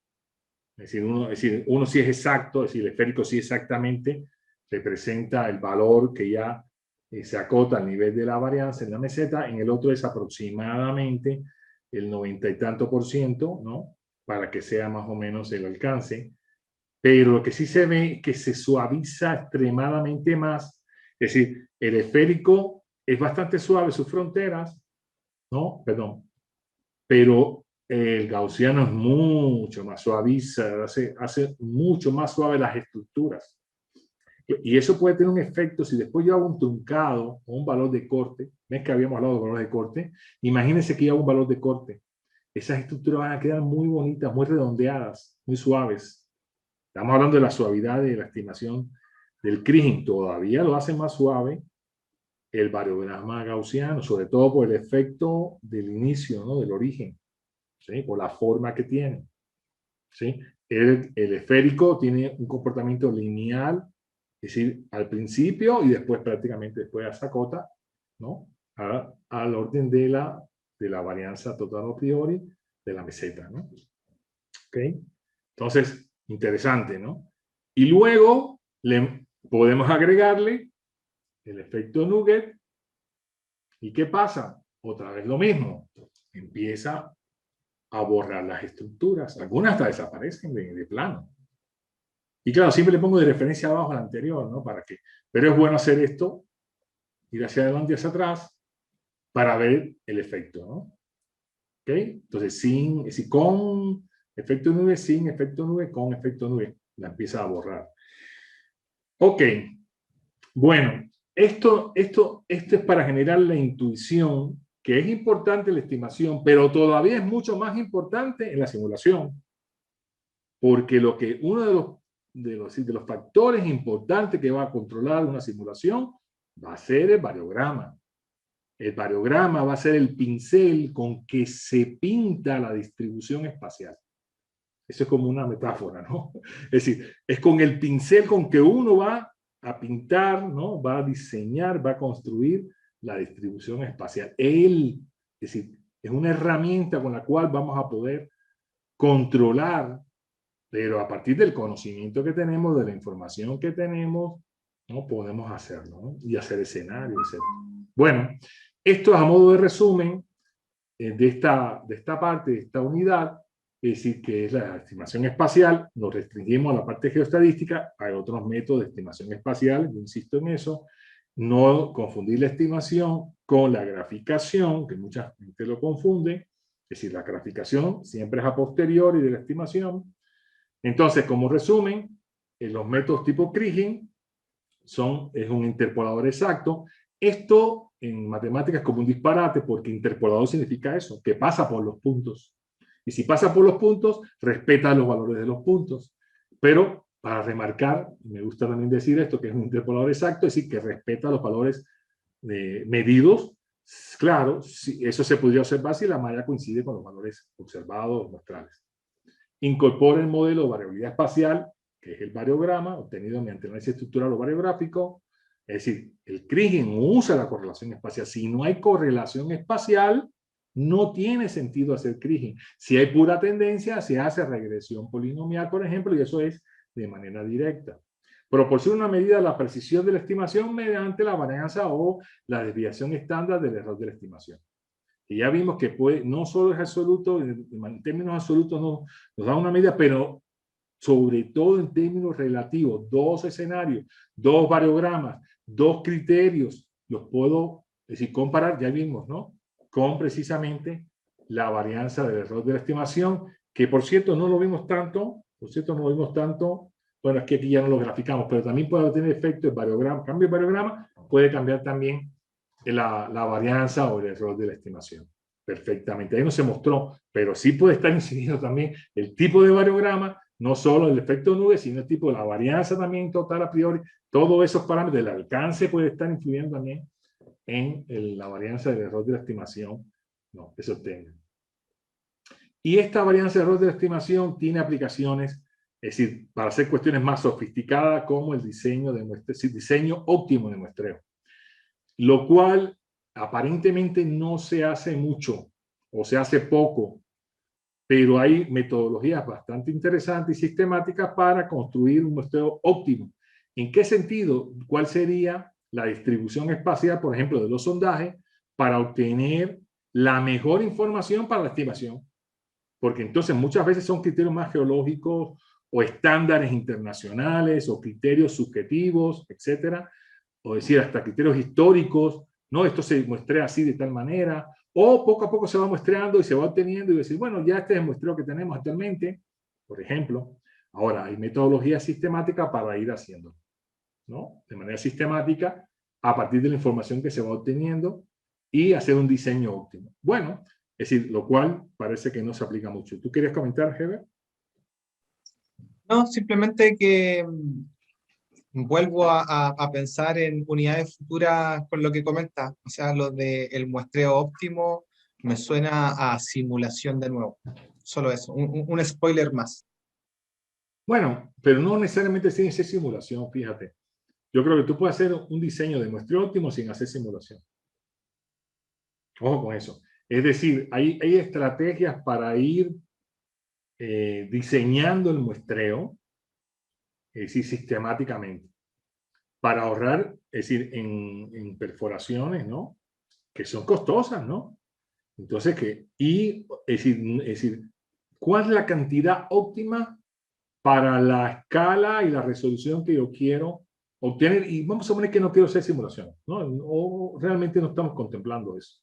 Es decir, uno sí es exacto, es decir, el esférico sí exactamente representa el valor que ya se acota al nivel de la varianza en la meseta, en el otro es aproximadamente el 90 y tanto %, ¿no? Para que sea más o menos el alcance. Pero lo que sí se ve es que se suaviza extremadamente más. Es decir, el esférico es bastante suave sus fronteras, ¿no? Perdón. Pero el gaussiano es mucho más suaviza, hace mucho más suave las estructuras. Y eso puede tener un efecto si después yo hago un truncado o un valor de corte. ¿Ves que habíamos hablado de valores de corte? Imagínense que yo hago un valor de corte. Esas estructuras van a quedar muy bonitas, muy redondeadas, muy suaves. Estamos hablando de la suavidad de la estimación del Kriging. Todavía lo hace más suave el variograma gaussiano, sobre todo por el efecto del inicio, ¿no? Del origen, ¿sí? Por la forma que tiene, ¿sí? El esférico tiene un comportamiento lineal, es decir, al principio y después prácticamente después a sacota, ¿no? Al orden de la varianza total a priori de la meseta, ¿no? ¿Ok? Entonces, interesante, ¿no? Y luego podemos agregarle el efecto nugget. ¿Y qué pasa? Otra vez lo mismo. Empieza a borrar las estructuras. Algunas hasta desaparecen de plano. Y claro, siempre le pongo de referencia abajo a la anterior, ¿no? ¿Para qué? Pero es bueno hacer esto, ir hacia adelante y hacia atrás, para ver el efecto, ¿no? ¿Ok? Entonces, es decir, con efecto nube, sin efecto nube, con efecto nube, la empieza a borrar. Ok, bueno, esto es para generar la intuición, que es importante en la estimación, pero todavía es mucho más importante en la simulación, porque uno de los factores importantes que va a controlar una simulación va a ser el variograma. El variograma va a ser el pincel con que se pinta la distribución espacial. Eso es como una metáfora, ¿no? Es decir, es con el pincel con que uno va a pintar, ¿no? Va a diseñar, va a construir la distribución espacial. Es decir, es una herramienta con la cual vamos a poder controlar, pero a partir del conocimiento que tenemos, de la información que tenemos, ¿no? Podemos hacerlo, ¿no? Y hacer escenarios, etc. Bueno, esto es a modo de resumen de esta parte, de esta unidad. Es decir, que es la estimación espacial. Nos restringimos a la parte geoestadística. Hay otros métodos de estimación espacial, yo insisto en eso. No confundir la estimación con la graficación, que mucha gente lo confunde. Es decir, la graficación siempre es a posteriori de la estimación. Entonces, como resumen, los métodos tipo Kriging es un interpolador exacto. Esto en matemáticas es como un disparate, porque interpolador significa eso, que pasa por los puntos. Y si pasa por los puntos, respeta los valores de los puntos. Pero para remarcar, me gusta también decir esto, que es un interpolador exacto, es decir, que respeta los valores medidos. Claro, eso se podría observar si la malla coincide con los valores observados muestrales. Incorpora el modelo de variabilidad espacial, que es el variograma, obtenido mediante análisis estructural o variográfico. Es decir, el Kriging usa la correlación espacial. Si no hay correlación espacial, no tiene sentido hacer Kriging. Si hay pura tendencia, se hace regresión polinomial, por ejemplo, y eso es de manera directa. Proporciona una medida de la precisión de la estimación mediante la varianza o la desviación estándar del error de la estimación. Y ya vimos que no solo es absoluto, en términos absolutos nos da una medida, pero sobre todo en términos relativos, dos escenarios, dos variogramas, dos criterios, los puedo comparar, ya vimos, ¿no? Con precisamente la varianza del error de la estimación, que por cierto no lo vimos tanto, bueno, es que aquí ya no lo graficamos, pero también puede tener efecto el variograma, cambio de variograma, puede cambiar también la varianza o el error de la estimación. Perfectamente, ahí no se mostró, pero sí puede estar incidiendo también el tipo de variograma, no solo el efecto nube, sino el tipo de la varianza también total a priori, todos esos parámetros, el alcance puede estar influyendo también en la varianza del error de la estimación, no, que se obtenga. Y esta varianza de error de la estimación tiene aplicaciones, es decir, para hacer cuestiones más sofisticadas como el diseño diseño óptimo de muestreo, lo cual aparentemente no se hace mucho o se hace poco, pero hay metodologías bastante interesantes y sistemáticas para construir un muestreo óptimo. ¿En qué sentido? ¿Cuál sería la distribución espacial, por ejemplo, de los sondajes para obtener la mejor información para la estimación? Porque entonces muchas veces son criterios más geológicos o estándares internacionales o criterios subjetivos, etcétera, o decir hasta criterios históricos, no, esto se muestra así de tal manera, o poco a poco se va muestreando y se va obteniendo y decir, bueno, ya este es el muestreo que tenemos actualmente, por ejemplo. Ahora, hay metodologías sistemáticas para ir haciendo, ¿no? De manera sistemática, a partir de la información que se va obteniendo y hacer un diseño óptimo. Bueno, es decir, lo cual parece que no se aplica mucho. ¿Tú querías comentar, Heber? No, simplemente que vuelvo a pensar en unidades futuras con lo que comenta. O sea, lo del muestreo óptimo me suena a simulación de nuevo. Solo eso, un spoiler más. Bueno, pero no necesariamente tiene que ser simulación, fíjate. Yo creo que tú puedes hacer un diseño de muestreo óptimo sin hacer simulación. Ojo con eso. Es decir, hay estrategias para ir diseñando el muestreo, es decir, sistemáticamente, para ahorrar, es decir, en perforaciones, ¿no? Que son costosas, ¿no? Entonces, es decir, ¿cuál es la cantidad óptima para la escala y la resolución que yo quiero obtener? Y vamos a suponer que no quiero hacer simulación, ¿no? O realmente no estamos contemplando eso.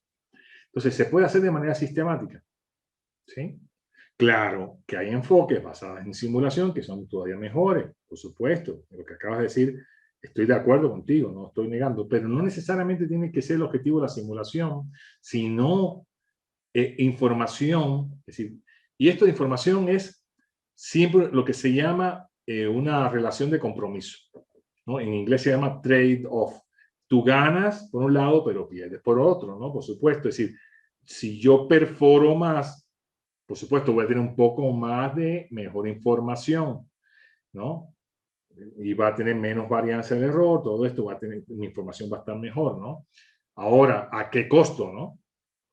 Entonces, se puede hacer de manera sistemática, ¿sí? Claro que hay enfoques basados en simulación que son todavía mejores, por supuesto. Lo que acabas de decir, estoy de acuerdo contigo, no estoy negando, pero no necesariamente tiene que ser el objetivo de la simulación, sino información. Es decir, y esto de información es siempre lo que se llama una relación de compromiso, ¿no? En inglés se llama trade-off. Tú ganas por un lado, pero pierdes por otro, ¿no? Por supuesto, es decir, si yo perforo más, por supuesto, voy a tener un poco más de mejor información, ¿no? Y va a tener menos varianza de error, todo esto va a tener, mi información va a estar mejor, ¿no? Ahora, ¿a qué costo, no?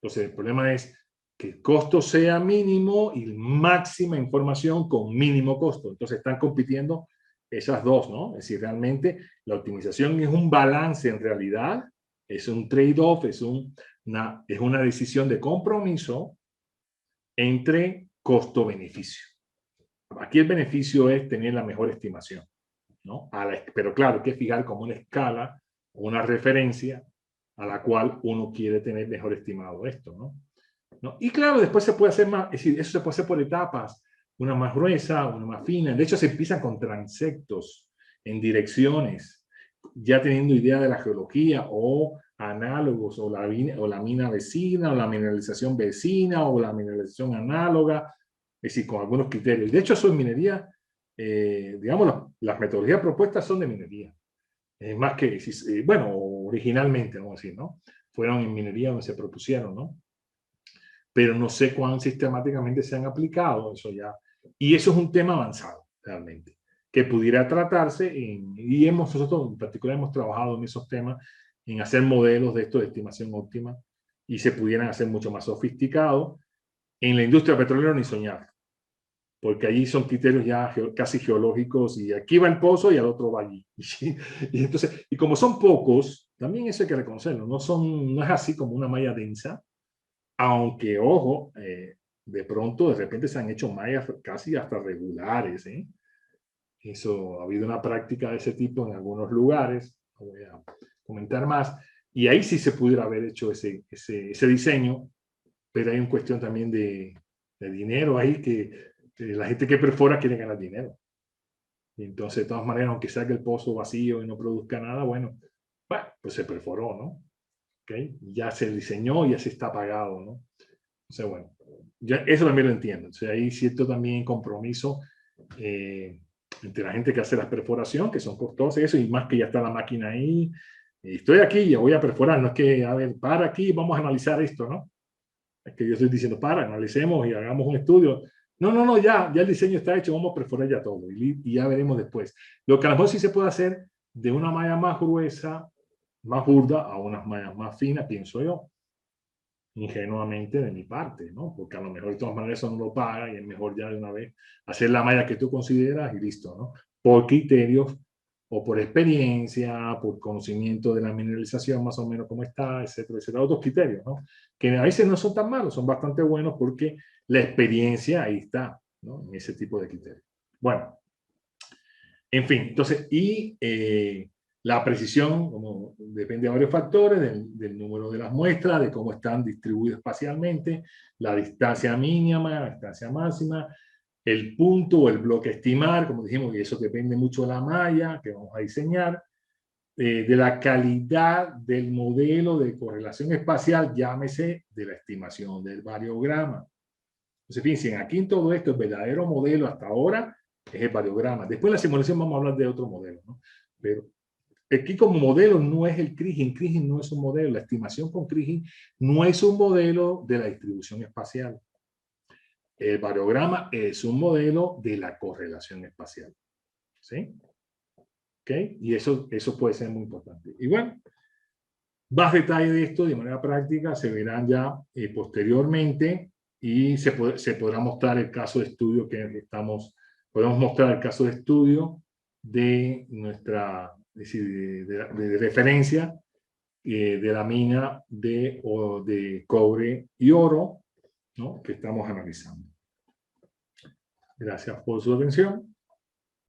Entonces, el problema es que el costo sea mínimo y máxima información con mínimo costo. Entonces, están compitiendo esas dos, ¿no? Es decir, realmente la optimización es un balance en realidad, es un trade-off, es una decisión de compromiso entre costo-beneficio. Aquí el beneficio es tener la mejor estimación, ¿no? Pero claro, hay que fijar como una escala, una referencia a la cual uno quiere tener mejor estimado esto, ¿no? Y claro, después se puede hacer más, es decir, eso se puede hacer por etapas, una más gruesa, una más fina. De hecho, se empiezan con transectos en direcciones, ya teniendo idea de la geología o análogos, o la mina vecina, o la mineralización vecina, o la mineralización análoga, es decir, con algunos criterios. De hecho, eso en minería, digamos, las metodologías propuestas son de minería. Es más que, bueno, originalmente, vamos a decir, ¿no? Fueron en minería donde se propusieron, ¿no? Pero no sé cuán sistemáticamente se han aplicado, eso ya. Y eso es un tema avanzado, realmente, que pudiera tratarse, y nosotros en particular hemos trabajado en esos temas, en hacer modelos de esto de estimación óptima, y se pudieran hacer mucho más sofisticados. En la industria petrolera ni soñar, porque allí son criterios ya casi geológicos, y aquí va el pozo y al otro va allí. Y entonces, y como son pocos, también eso hay que reconocerlo, no es así como una malla densa, aunque, ojo, de pronto, de repente se han hecho mallas casi hasta regulares, ¿eh? Eso, ha habido una práctica de ese tipo en algunos lugares, no voy a comentar más, y ahí sí se pudiera haber hecho ese diseño, pero hay una cuestión también de dinero ahí, que la gente que perfora quiere ganar dinero. Y entonces, de todas maneras, aunque saque el pozo vacío y no produzca nada, bueno, pues se perforó, ¿no? ¿Okay? Ya se diseñó, ya se está pagado, ¿no? O sea, bueno, eso también lo entiendo. O sea, hay cierto también compromiso entre la gente que hace la perforación, que son costosas, eso, y más que ya está la máquina ahí. Estoy aquí, ya voy a perforar. No es que, a ver, para aquí, vamos a analizar esto, ¿no? Es que yo estoy diciendo, analicemos y hagamos un estudio. No, ya el diseño está hecho, vamos a perforar ya todo y ya veremos después. Lo que a lo mejor sí se puede hacer de una malla más gruesa, más burda, a unas mallas más finas, pienso yo, ingenuamente de mi parte, ¿no? Porque a lo mejor de todas maneras eso no lo paga y es mejor ya de una vez hacer la malla que tú consideras y listo, ¿no? Por criterios o por experiencia, por conocimiento de la mineralización más o menos cómo está, etcétera, etcétera. Otros criterios, ¿no? Que a veces no son tan malos, son bastante buenos porque la experiencia ahí está, ¿no? En ese tipo de criterios. Bueno, en fin, entonces, la precisión, como depende de varios factores, del número de las muestras, de cómo están distribuidas espacialmente, la distancia mínima, la distancia máxima, el punto o el bloque estimar, como dijimos, y eso depende mucho de la malla que vamos a diseñar, de la calidad del modelo de correlación espacial, llámese de la estimación del variograma. Entonces, fíjense, aquí en todo esto, el verdadero modelo hasta ahora es el variograma. Después en la simulación vamos a hablar de otro modelo, ¿no? Pero aquí como modelo no es el Kriging. Kriging no es un modelo. La estimación con Kriging no es un modelo de la distribución espacial. El variograma es un modelo de la correlación espacial. ¿Sí? ¿Ok? Y eso puede ser muy importante. Y bueno, más detalle de esto de manera práctica se verán ya posteriormente, y se podrá mostrar el caso de estudio podemos mostrar el caso de estudio de nuestra, es decir, de referencia de la mina de cobre y oro, ¿no? Que estamos analizando. Gracias por su atención.